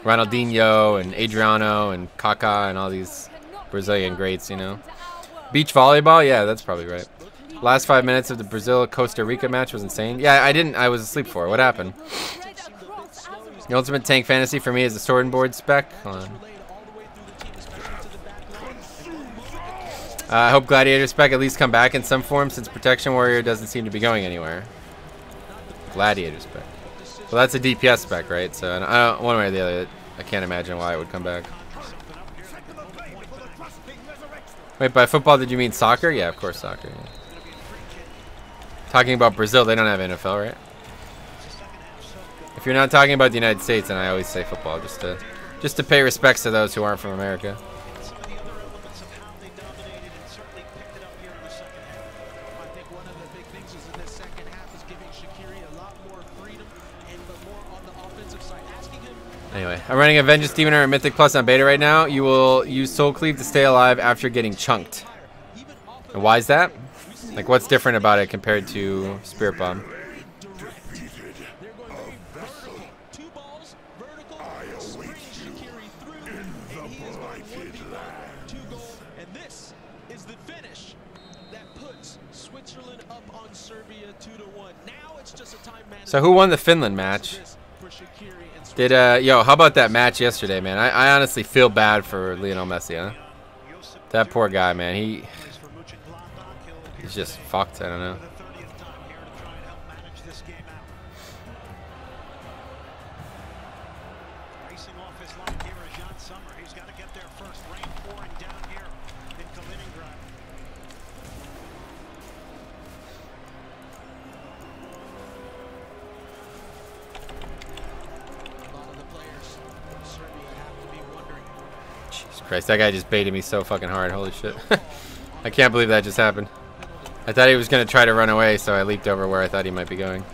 Ronaldinho and Adriano and Kaká and all these Brazilian greats, you know. Beach volleyball, yeah, that's probably right. Last 5 minutes of the Brazil-Costa Rica match was insane. Yeah, I was asleep for it. What happened? The ultimate tank fantasy for me is the sword and board spec. Hold on. I hope Gladiator spec at least come back in some form since Protection Warrior doesn't seem to be going anywhere. Gladiator spec. Well, that's a DPS spec, right? So I don't, one way or the other, I can't imagine why it would come back. Wait, by football did you mean soccer? Yeah, of course soccer. Yeah. Talking about Brazil, they don't have NFL, right? If you're not talking about the United States, then I always say football, just to pay respects to those who aren't from America. Anyway, I'm running a Vengeance Demon Hunter Mythic Plus on beta right now. You will use Soul Cleave to stay alive after getting chunked. And why is that? Like, what's different about it compared to Spirit Bomb? So who won the Finland match? Did yo, how about that match yesterday, man? I honestly feel bad for Lionel Messi, huh? That poor guy, man. He's just fucked. I don't know. Christ, that guy just baited me so fucking hard. Holy shit. I can't believe that just happened. I thought he was going to try to run away, so I leaped over where I thought he might be going.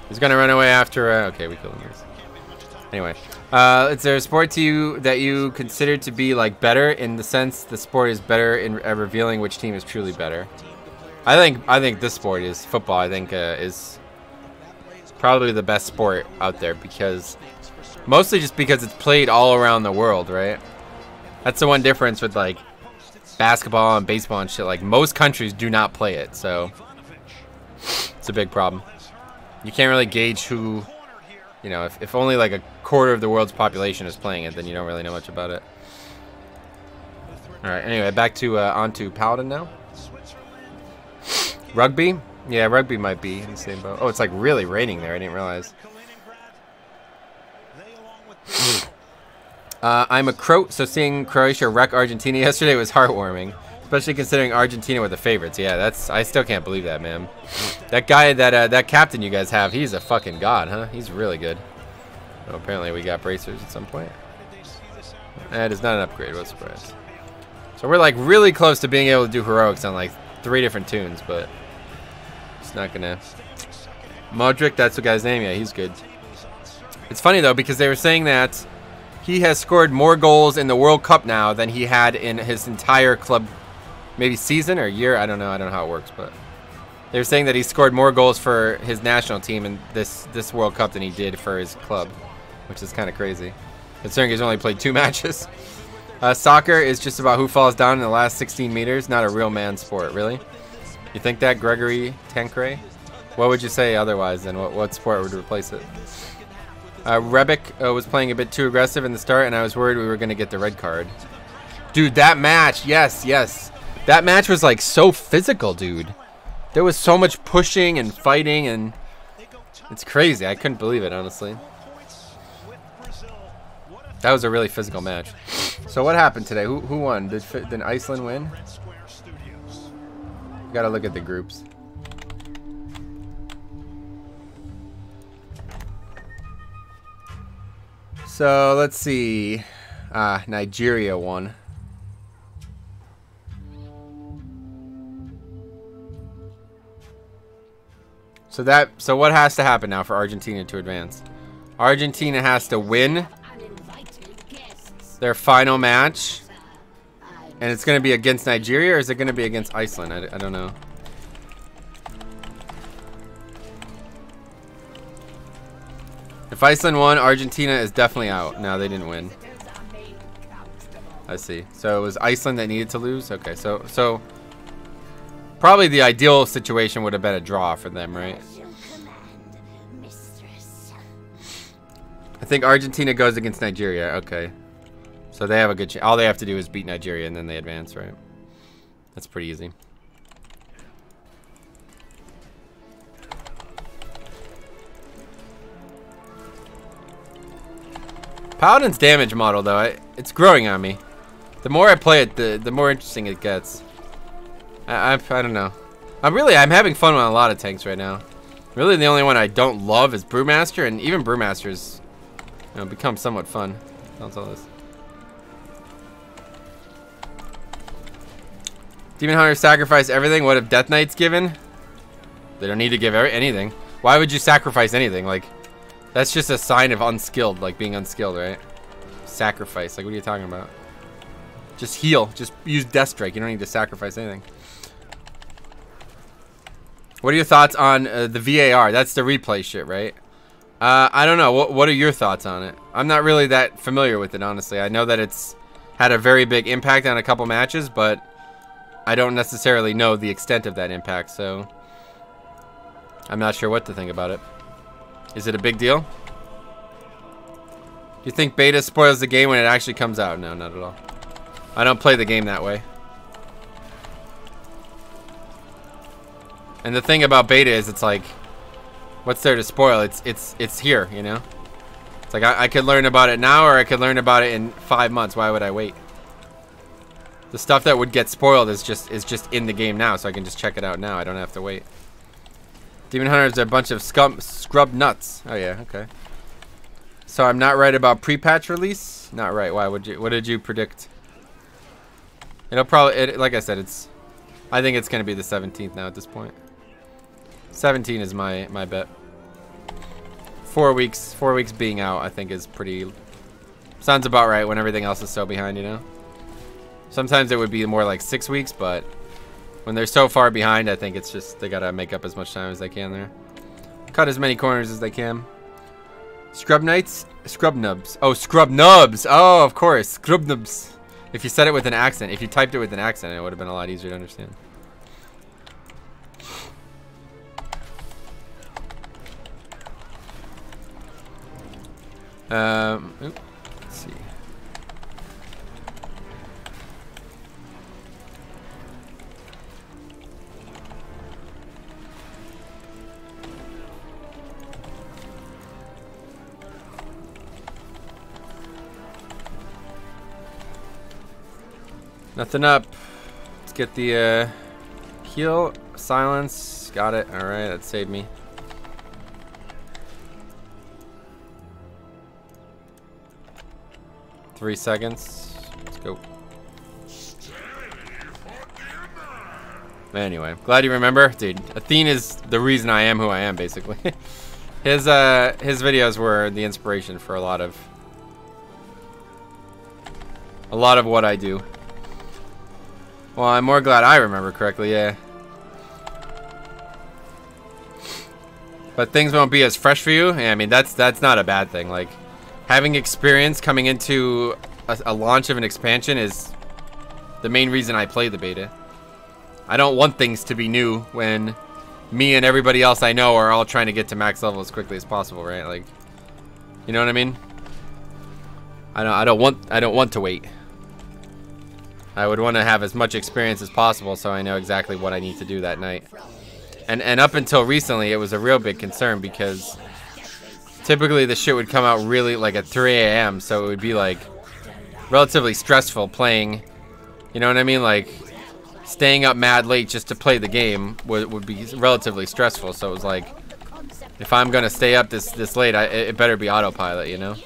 He's going to run away after... okay, we killed him. Anyway. Is there a sport to you that you consider to be, like, better in the sense the sport is better in revealing which team is truly better? I think this sport is football. I think is probably the best sport out there because... Mostly just because it's played all around the world, right? That's the one difference with, like, basketball and baseball and shit. Like, most countries do not play it, so it's a big problem. You can't really gauge who, you know, if only, like, a quarter of the world's population is playing it, then you don't really know much about it. Alright, anyway, back to, onto Paladin now. Rugby? Yeah, rugby might be in the same boat. Oh, it's, like, really raining there. I didn't realize. I'm a Croat, so seeing Croatia wreck Argentina yesterday was heartwarming. Especially considering Argentina were the favorites. Yeah, I still can't believe that, man. That guy, that captain you guys have, he's a fucking god, huh? He's really good. Oh, apparently we got bracers at some point. That is not an upgrade, what a surprise. So we're like really close to being able to do heroics on like 3 different tunes, but it's not gonna. Modric, that's the guy's name. Yeah, he's good. It's funny though because they were saying that he has scored more goals in the World Cup now than he had in his entire club, maybe season or year. I don't know how it works, but they were saying that he scored more goals for his national team in this World Cup than he did for his club, which is kind of crazy, considering he's only played 2 matches. Soccer is just about who falls down in the last 16 meters, not a real man sport, really? You think that, Gregory Tancray? What would you say otherwise, then? What sport would replace it? Rebic was playing a bit too aggressive in the start, and I was worried we were going to get the red card. Dude, that match, yes. That match was like so physical, dude. There was so much pushing and fighting, and it's crazy. I couldn't believe it, honestly. That was a really physical match. So what happened today? Who won? Did Iceland win? Gotta look at the groups. So let's see. Nigeria won. So what has to happen now for Argentina to advance? Argentina has to win their final match, and it's going to be against Nigeria, or is it going to be against Iceland? I don't know. If Iceland won, Argentina is definitely out. No, they didn't win. I see. So it was Iceland that needed to lose? Okay, so probably the ideal situation would have been a draw for them, right? I think Argentina goes against Nigeria. Okay. So they have a good chance. All they have to do is beat Nigeria and then they advance, right? That's pretty easy. Paladin's damage model, though, it's growing on me. The more I play it, the more interesting it gets. I don't know. I'm having fun with a lot of tanks right now. Really, the only one I don't love is Brewmaster, and even Brewmaster's, become somewhat fun. That's all this. Demon Hunter sacrifice everything. What if Death Knight's given? They don't need to give anything. Why would you sacrifice anything? Like, that's just a sign of unskilled, like being unskilled, right? Sacrifice. Like, what are you talking about? Just heal. Just use Death Strike. You don't need to sacrifice anything. What are your thoughts on the VAR? That's the replay shit, right? I don't know. What are your thoughts on it? I'm not really that familiar with it, honestly. I know that it's had a very big impact on a couple matches, but I don't necessarily know the extent of that impact, so I'm not sure what to think about it. Is it a big deal? Do you think beta spoils the game when it actually comes out? No, not at all. I don't play the game that way. And the thing about beta is it's like, what's there to spoil? It's here, you know? It's like I could learn about it now, or I could learn about it in 5 months. Why would I wait? The stuff that would get spoiled is just in the game now, so I can just check it out now. I don't have to wait. Demon Hunters are a bunch of scrub nuts. Oh yeah, okay. So I'm not right about pre-patch release? Not right. Why would you? What did you predict? It'll probably, like I said, I think it's gonna be the 17th now at this point. 17 is my bet. 4 weeks being out, I think is pretty. Sounds about right when everything else is so behind, you know. Sometimes it would be more like 6 weeks, but when they're so far behind, I think it's just they gotta make up as much time as they can there. Cut as many corners as they can. Scrub Knights? Scrub Nubs. Oh, Scrub Nubs! Oh, of course. Scrub Nubs. If you said it with an accent, if you typed it with an accent, it would have been a lot easier to understand. Let's see. Nothing up. Let's get the heal, silence. Got it. All right, that saved me. Three seconds. Let's go. Anyway, glad you remember, dude. Athene is the reason I am who I am, basically. His videos were the inspiration for a lot of what I do. Well, I'm more glad I remember correctly, yeah. But things won't be as fresh for you. Yeah, I mean, that's not a bad thing. Like, having experience coming into a launch of an expansion is the main reason I play the beta. I don't want things to be new when me and everybody else I know are all trying to get to max level as quickly as possible, right? Like, you know what I mean? I don't want to wait. I would want to have as much experience as possible so I know exactly what I need to do that night. And up until recently, it was a real big concern because typically the shit would come out really like at 3 a.m. so it would be like relatively stressful playing. You know what I mean? Like, staying up mad late just to play the game would be relatively stressful. So it was like, if I'm gonna stay up this late, it better be autopilot, you know.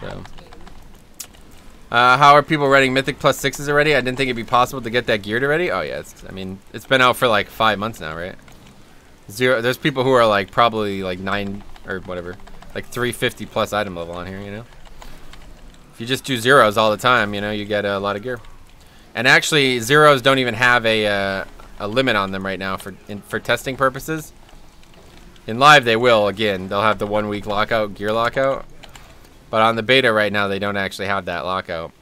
So, how are people running Mythic +6s already? I didn't think it'd be possible to get that geared already. Oh yeah, I mean, it's been out for like 5 months now, right? There's people who are like probably like 9 or whatever, like 350 plus item level on here, you know. If you just do zeros all the time, you know, you get a lot of gear. And actually, zeros don't even have a limit on them right now for testing purposes. In live, they will. Again, they'll have the 1 week lockout, gear lockout. But on the beta right now, they don't actually have that lockout.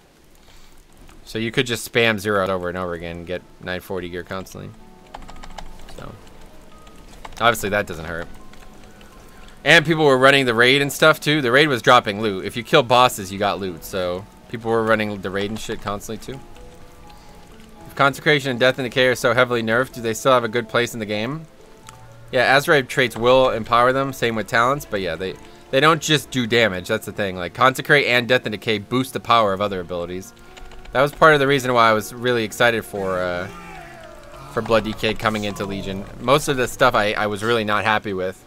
So you could just spam zeros over and over again and get 940 gear constantly. So obviously that doesn't hurt. And people were running the raid and stuff too. The raid was dropping loot. If you kill bosses, you got loot. So people were running the raid and shit constantly too. If Consecration and Death and Decay are so heavily nerfed, do they still have a good place in the game? Yeah, Azrael traits will empower them. Same with talents. But yeah, they don't just do damage. That's the thing. Like, Consecrate and Death and Decay boost the power of other abilities. That was part of the reason why I was really excited for Blood DK coming into Legion. Most of the stuff I was really not happy with.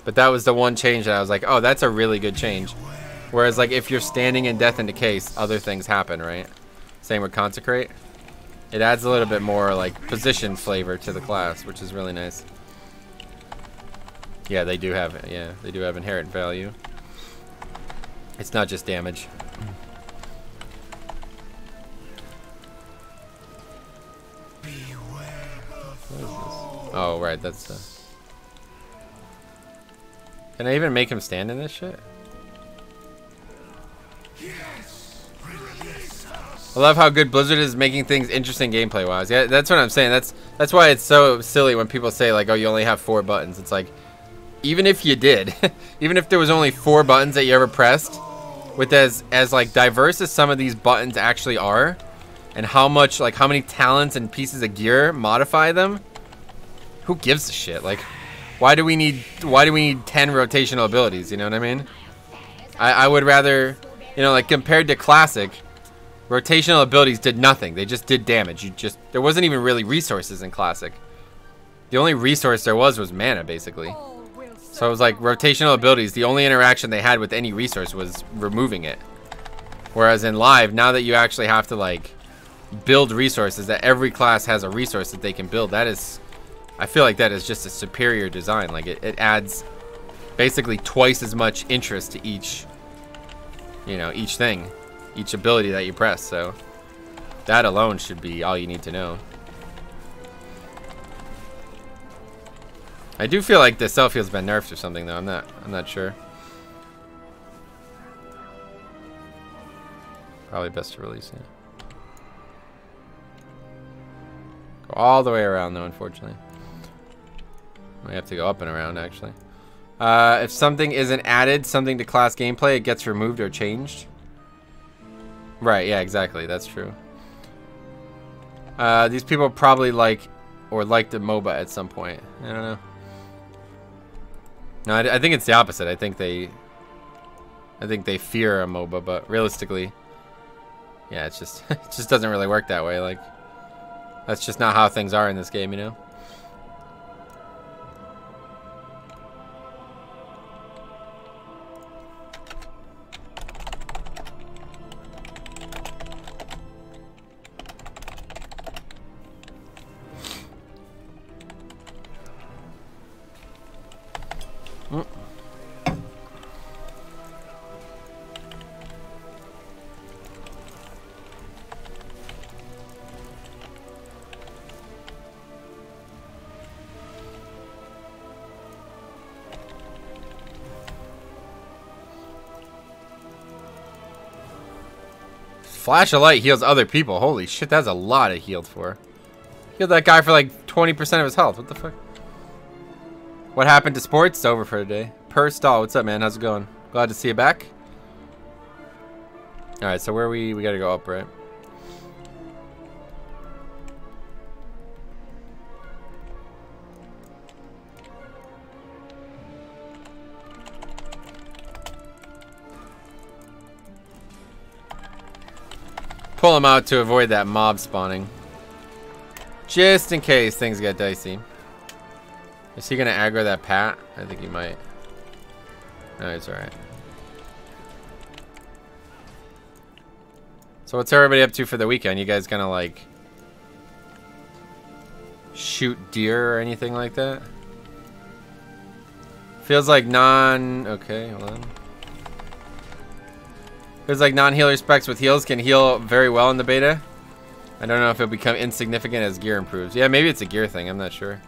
But that was the one change that I was like, oh, that's a really good change. Whereas, like, if you're standing in Death and Decay, other things happen, right? Same with Consecrate. It adds a little bit more, like, position flavor to the class, which is really nice. Yeah, they do have it. Yeah, they do have inherent value. It's not just damage. What is this? Oh, right, that's the... Can I even make him stand in this shit? I love how good Blizzard is making things interesting gameplay-wise. Yeah, that's what I'm saying. That's why it's so silly when people say, like, oh, you only have 4 buttons. It's like, even if you did, even if there was only 4 buttons that you ever pressed, with as like diverse as some of these buttons actually are, and how much, like, how many talents and pieces of gear modify them, who gives a shit? Like, why do we need 10 rotational abilities? You know what I mean? I would rather, you know, like, compared to Classic, rotational abilities did nothing. They just did damage. There wasn't even really resources in Classic. The only resource there was mana, basically. So it was like rotational abilities, the only interaction they had with any resource was removing it. Whereas in live, now that you actually have to, like, build resources, that every class has a resource that they can build, that is, I feel like that is just a superior design. Like, it adds basically twice as much interest to each, you know, each thing, each ability that you press. So that alone should be all you need to know. I do feel like the self-heal's been nerfed or something though. I'm not sure. Probably best to release it. Go all the way around though, unfortunately. We have to go up and around actually. If something isn't added, something to class gameplay, it gets removed or changed. Right, yeah, exactly. That's true. These people probably liked the MOBA at some point. I don't know. No, I think it's the opposite. I think they fear a MOBA, but realistically, Yeah, it's just it just doesn't really work that way. Like, that's just not how things are in this game, you know? Flash of light heals other people. Holy shit, that's a lot of healed for. Healed that guy for like 20% of his health. What the fuck? What happened to sports? It's over for today. Per stall, what's up, man? How's it going? Glad to see you back. Alright, so where we gotta go up, right? Pull him out to avoid that mob spawning. Just in case things get dicey. Is he gonna aggro that Pat? I think he might. No, it's alright. So what's everybody up to for the weekend? You guys gonna like shoot deer or anything like that? Feels like okay, hold on. Feels like non-healer specs with heals can heal very well in the beta. I don't know if it'll become insignificant as gear improves. Yeah, maybe it's a gear thing. I'm not sure.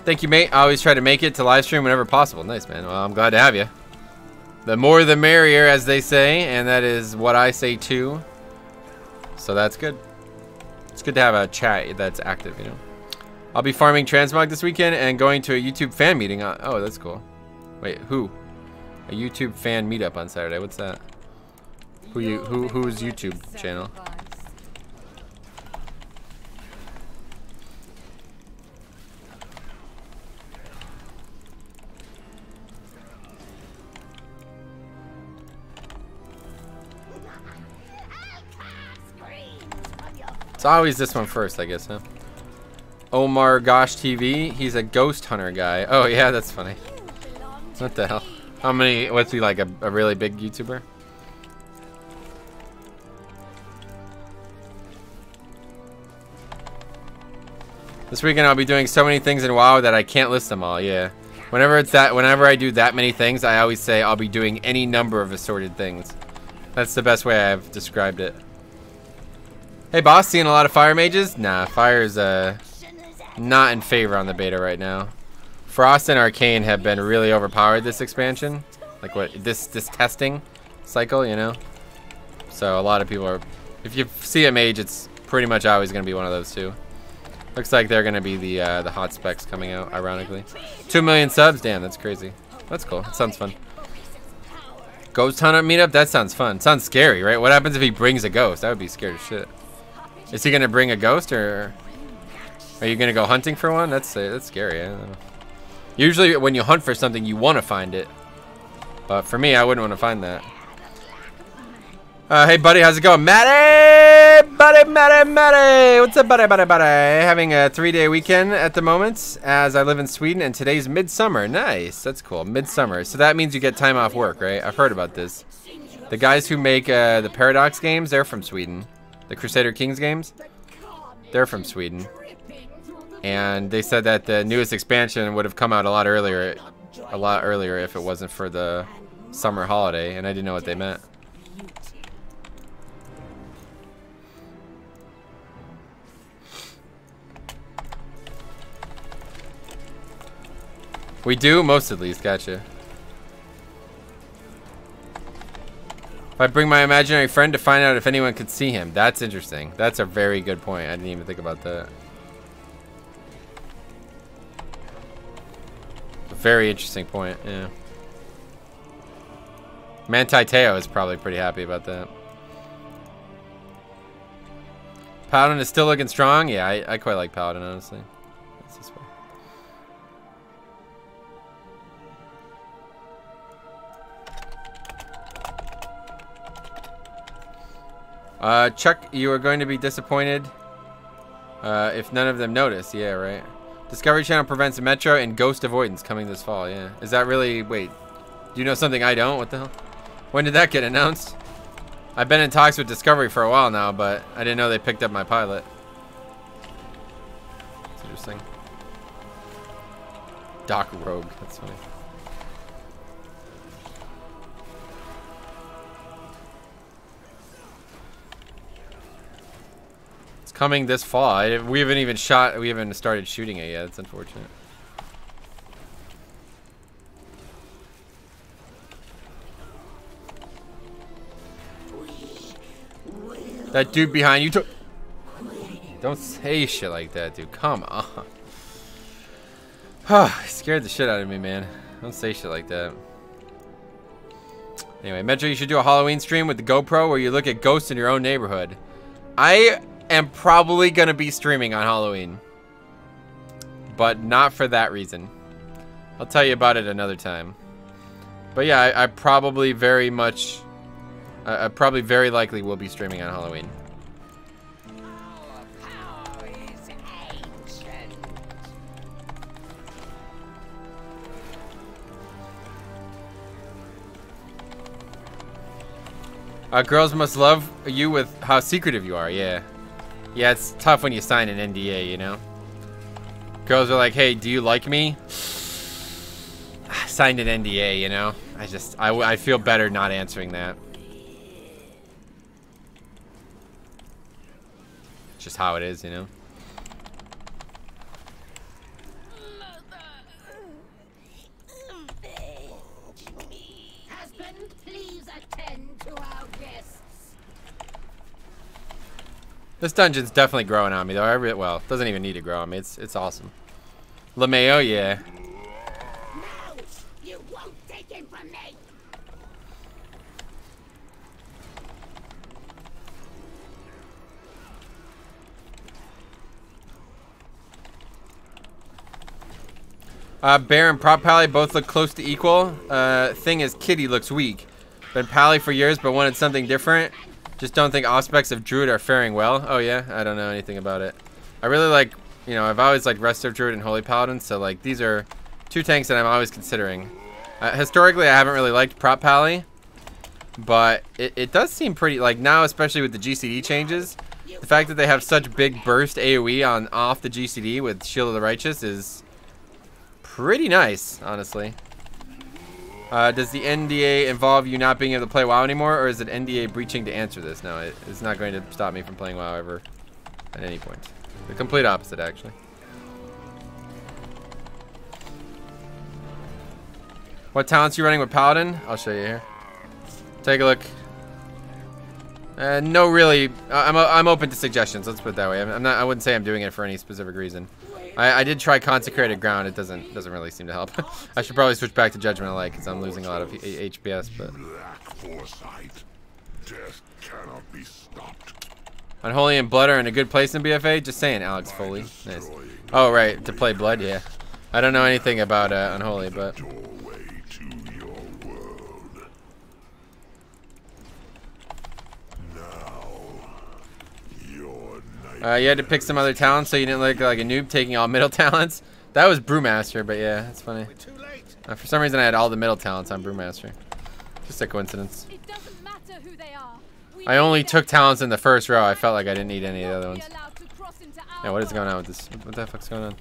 Thank you, mate. I always try to make it to live stream whenever possible. Nice, man. Well, I'm glad to have you. The more the merrier, as they say, and that is what I say too. So that's good. It's good to have a chat that's active, you know. I'll be farming transmog this weekend and going to a YouTube fan meeting. Oh, that's cool. Wait, who? A YouTube fan meetup on Saturday. What's that? Who's YouTube channel? It's always this one first, I guess, huh? Omar Gosh TV. He's a ghost hunter guy. Oh yeah, that's funny. What the hell? How many? What's he like? A really big YouTuber? This weekend I'll be doing so many things in WoW that I can't list them all. Yeah. Whenever I do that many things, I always say I'll be doing any number of assorted things. That's the best way I've described it. Hey boss, seeing a lot of fire mages? Nah, fire's not in favor on the beta right now. Frost and Arcane have been really overpowered this expansion. Like what this testing cycle, you know? So a lot of people are, if you see a mage, it's pretty much always gonna be one of those two. Looks like they're gonna be the hot specs coming out, ironically. 2 million subs, damn, that's crazy. That's cool. That sounds fun. Ghost hunter meetup, that sounds fun. Sounds scary, right? What happens if he brings a ghost? I would be scared as shit. Is he gonna bring a ghost, or are you gonna go hunting for one? That's scary. I don't know. Usually, when you hunt for something, you want to find it. But for me, I wouldn't want to find that. Hey buddy, how's it going? Matty! Matty! What's up, buddy? Having a 3-day weekend at the moment, as I live in Sweden, and today's midsummer. Nice, that's cool, midsummer. So that means you get time off work, right? I've heard about this. The guys who make the Paradox games, they're from Sweden. The Crusader Kings games, they're from Sweden. And they said that the newest expansion would have come out a lot earlier if it wasn't for the summer holiday, and I didn't know what they meant. We do? Most at least, gotcha. If I bring my imaginary friend to find out if anyone could see him. That's interesting. That's a very good point. I didn't even think about that. A very interesting point, yeah. Manti Teo is probably pretty happy about that. Paladin is still looking strong? Yeah, I quite like Paladin, honestly. That's this way. Chuck, you are going to be disappointed if none of them notice. Yeah, right. Discovery Channel prevents Metro and Ghost Avoidance coming this fall. Yeah. Is that really... Wait. Do you know something I don't? What the hell? When did that get announced? I've been in talks with Discovery for a while now, but I didn't know they picked up my pilot. That's interesting. Doc Rogue. That's funny. It's coming this fall. We haven't even shot. We haven't started shooting it yet. It's unfortunate. That dude behind you took. Don't say shit like that, dude. Come on. Scared the shit out of me, man. Don't say shit like that. Anyway, Metro, you should do a Halloween stream with the GoPro where you look at ghosts in your own neighborhood. I am probably gonna be streaming on Halloween, but not for that reason. I'll tell you about it another time. But yeah, I probably very much. I probably very likely will be streaming on Halloween. Girls must love you with how secretive you are. Yeah. Yeah, it's tough when you sign an NDA, you know? Girls are like, hey, do you like me? Signed an NDA, you know? I feel better not answering that. Just how it is, you know. Husband, please attend to our guests. This dungeon's definitely growing on me, though. Well, it doesn't even need to grow on me. It's awesome. LeMayo, yeah. No, you won't take him from me. Bear and Prop Pally both look close to equal. Thing is, Kitty looks weak. Been Pally for years, but wanted something different. Just don't think aspects of Druid are faring well. Oh yeah, I don't know anything about it. I really like, you know, I've always liked Resto Druid and Holy Paladin, so like these are two tanks that I'm always considering. Historically, I haven't really liked Prop Pally, but it does seem pretty, like now, especially with the GCD changes, the fact that they have such big burst AoE on off the GCD with Shield of the Righteous is pretty nice, honestly. Does the NDA involve you not being able to play WoW anymore, or is it NDA breaching to answer this? No, it's not going to stop me from playing WoW ever, at any point. The complete opposite, actually. What talents are you running with Paladin? I'll show you here. Take a look. No, really. I'm open to suggestions. Let's put it that way. I wouldn't say I'm doing it for any specific reason. I did try Consecrated Ground. It doesn't really seem to help. I should probably switch back to Judgment of Light because I'm losing a lot of HPS. But Death cannot be stopped. Unholy and Blood are in a good place in BFA. Just saying, Alex Foley. Nice. Oh right, to play Blood, yeah. I don't know anything about Unholy, but. Doorway to your world. Now, your night. You had to pick some other talents, so you didn't look like a noob taking all middle talents. That was Brewmaster, but yeah, that's funny. For some reason, I had all the middle talents on Brewmaster. Just a coincidence. It doesn't matter who they are. I only took talents in the first row. I felt like I didn't need any of the other ones. Yeah, what is going on with this? What the fuck's going on?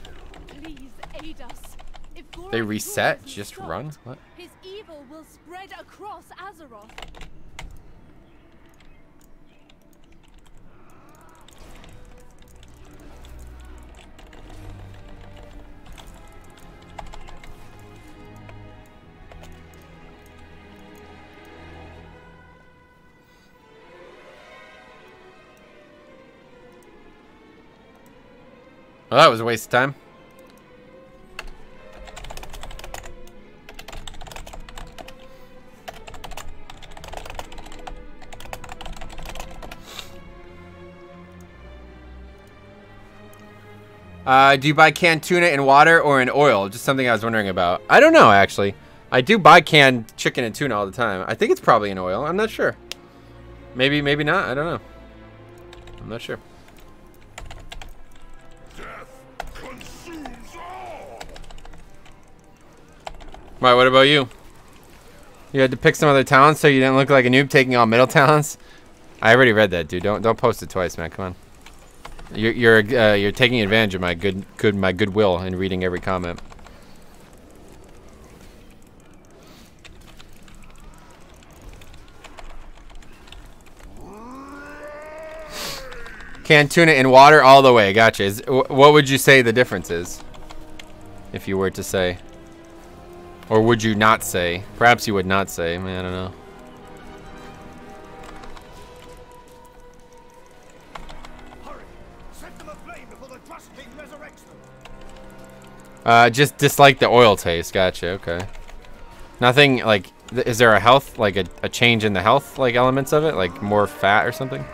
Please aid us. If They reset? Just run? What? His evil will spread across Azeroth. Well, that was a waste of time. Do you buy canned tuna in water or in oil? Just something I was wondering about. I don't know, actually. I do buy canned chicken and tuna all the time. I think it's probably in oil. I'm not sure. Maybe, maybe not. I don't know. I'm not sure. Death consumes all. Right, what about you? You had to pick some other talents so you didn't look like a noob taking all middle talents? I already read that, dude. Don't post it twice, man. Come on. You're taking advantage of my goodwill in reading every comment. Canned tuna in water all the way. Gotcha. What would you say the difference is? If you were to say. Or would you not say? Perhaps you would not say. I don't know. Hurry! Set them aflame before the Trust King resurrects them. Just dislike the oil taste. Gotcha. Okay. Nothing like. Is there a health, like a change in the health, like elements of it, like more fat or something?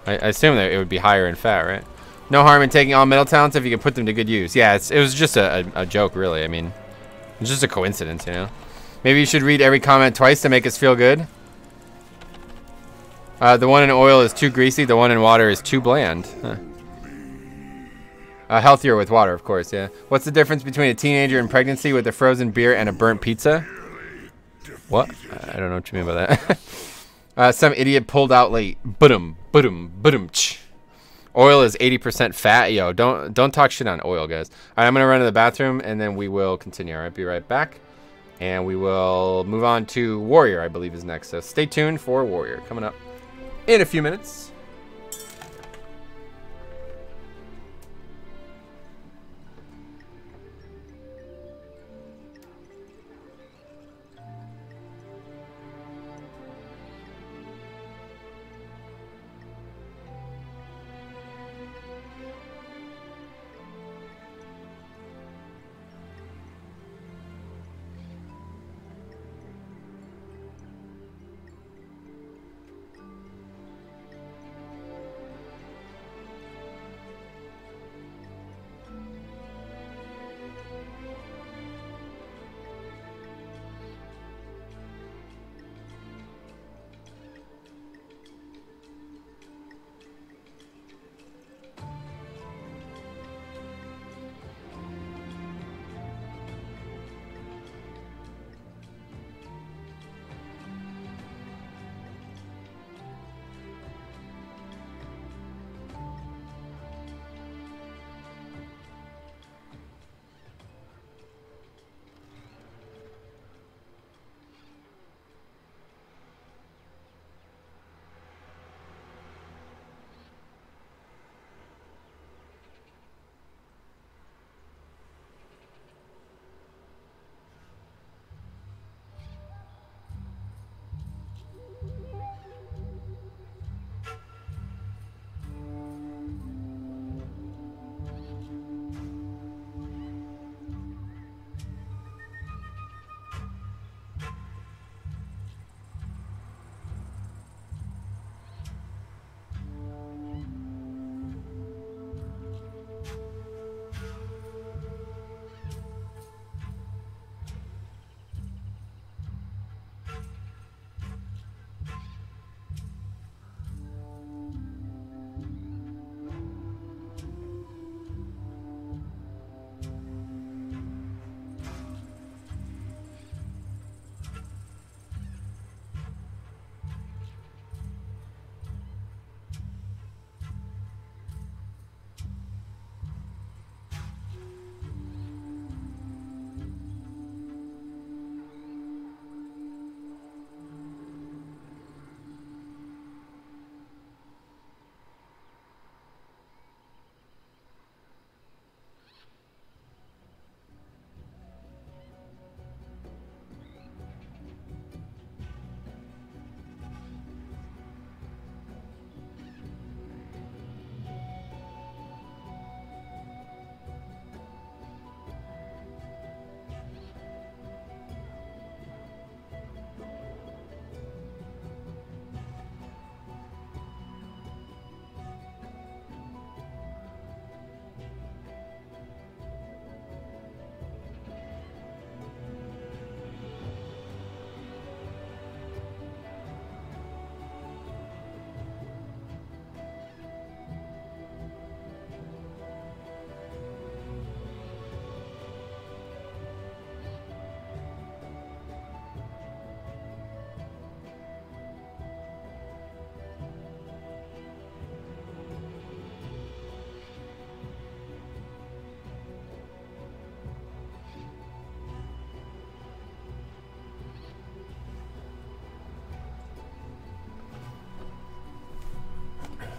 I assume that it would be higher in fat, right? No harm in taking all middle talents if you can put them to good use. Yeah, it was just a joke, really. I mean, it's just a coincidence, you know. Maybe you should read every comment twice to make us feel good. The one in oil is too greasy. The one in water is too bland. Huh. Healthier with water, of course, yeah. What's the difference between a teenager in pregnancy with a frozen beer and a burnt pizza? What? I don't know what you mean by that. Some idiot pulled out late. Ch. Oil is 80% fat. Yo, don't talk shit on oil, guys. All right, I'm gonna run to the bathroom and then we will continue. All right, be right back, and we will move on to Warrior. I believe is next. So stay tuned for Warrior coming up in a few minutes.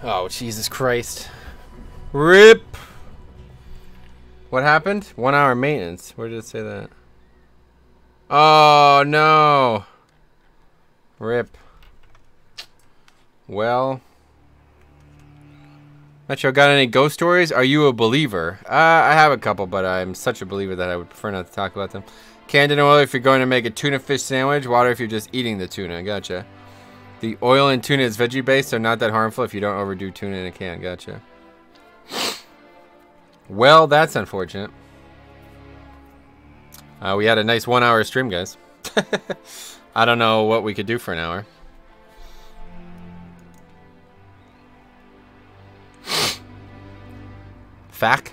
Oh, Jesus Christ. RIP! What happened? 1 hour maintenance. Where did it say that? Oh, no. RIP. Well. Metro, got any ghost stories? Are you a believer? I have a couple, but I'm such a believer that I would prefer not to talk about them. Canned oil if you're going to make a tuna fish sandwich. Water if you're just eating the tuna. Gotcha. The oil in tuna is veggie-based, so not that harmful if you don't overdo tuna in a can. Gotcha. Well, that's unfortunate. We had a nice 1 hour stream, guys. I don't know what we could do for an hour. Fack?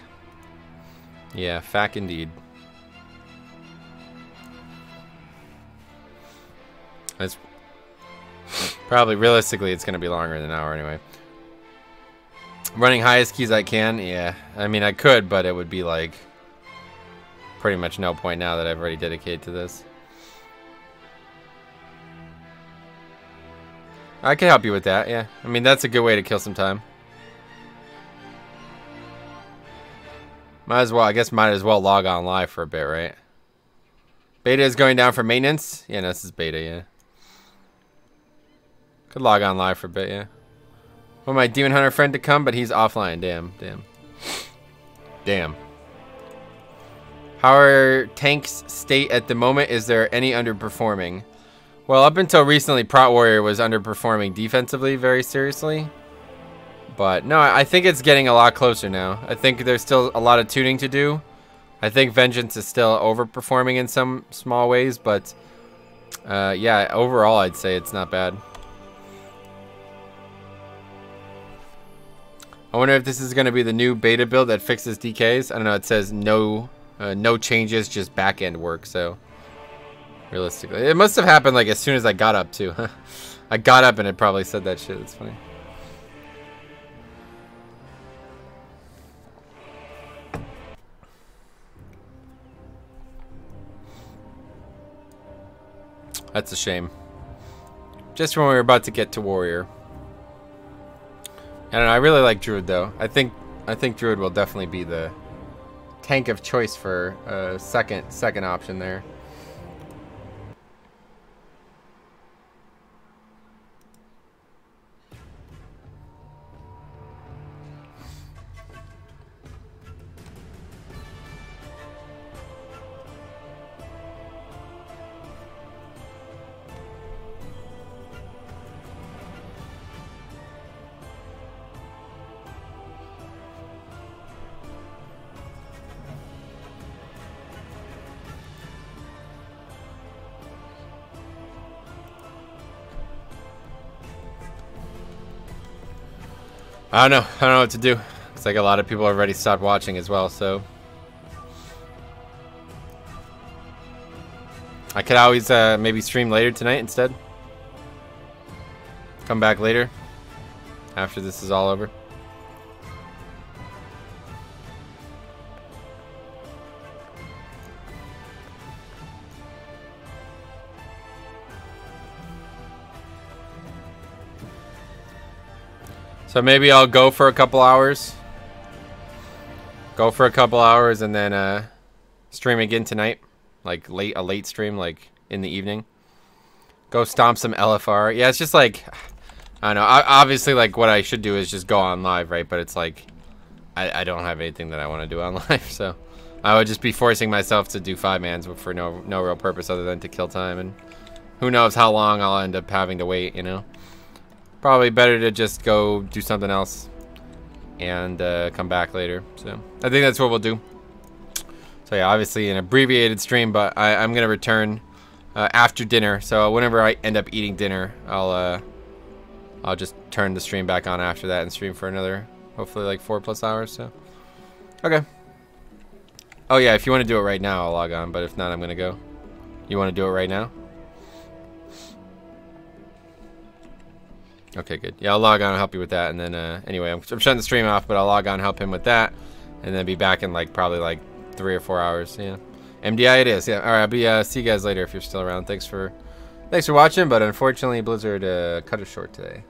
Yeah, fack indeed. That's probably, realistically, it's going to be longer than an hour anyway. Running highest keys I can? Yeah. I mean, I could, but it would be like pretty much no point now that I've already dedicated to this. I can help you with that, yeah. I mean, that's a good way to kill some time. Might as well, I guess might as well log on live for a bit, right? Beta is going down for maintenance? Yeah, no, this is beta, yeah. Could log on live for a bit, yeah. Want my Demon Hunter friend to come, but he's offline. Damn, damn. Damn. How are tanks state at the moment? Is there any underperforming? Well, up until recently, Prot Warrior was underperforming defensively very seriously. But no, I think it's getting a lot closer now. I think there's still a lot of tuning to do. I think Vengeance is still overperforming in some small ways, but yeah, overall I'd say it's not bad. I wonder if this is going to be the new beta build that fixes DKs. I don't know, it says no changes, just back-end work, so realistically. It must have happened like as soon as I got up too. I got up and it probably said that shit. It's funny. That's a shame. Just when we were about to get to Warrior. I don't know, I really like Druid though. I think Druid will definitely be the tank of choice for a second option there. I don't know what to do. It's like a lot of people already stopped watching as well, so I could always maybe stream later tonight instead. Come back later after this is all over. So maybe I'll go for a couple hours. Go for a couple hours and then stream again tonight. Like a late stream, like in the evening. Go stomp some LFR. Yeah, it's just like, I don't know. Obviously, like what I should do is just go on live, right? But it's like, I don't have anything that I want to do on live. So I would just be forcing myself to do 5-mans for no real purpose other than to kill time. And who knows how long I'll end up having to wait, you know? Probably better to just go do something else and come back later. So I think that's what we'll do. So yeah, obviously an abbreviated stream, but I'm gonna return after dinner. So whenever I end up eating dinner, I'll just turn the stream back on after that and stream for another, hopefully like 4+ hours. So okay. Oh yeah, if you want to do it right now, I'll log on. But if not, I'm gonna go. You want to do it right now? Okay, good. Yeah, I'll log on and help you with that. And then, anyway, I'm shutting the stream off, but I'll log on and help him with that. And then be back in, like, probably, like, 3 or 4 hours. Yeah. MDI it is. Yeah. All right, I'll be, see you guys later if you're still around. Thanks for watching, but unfortunately, Blizzard cut it short today.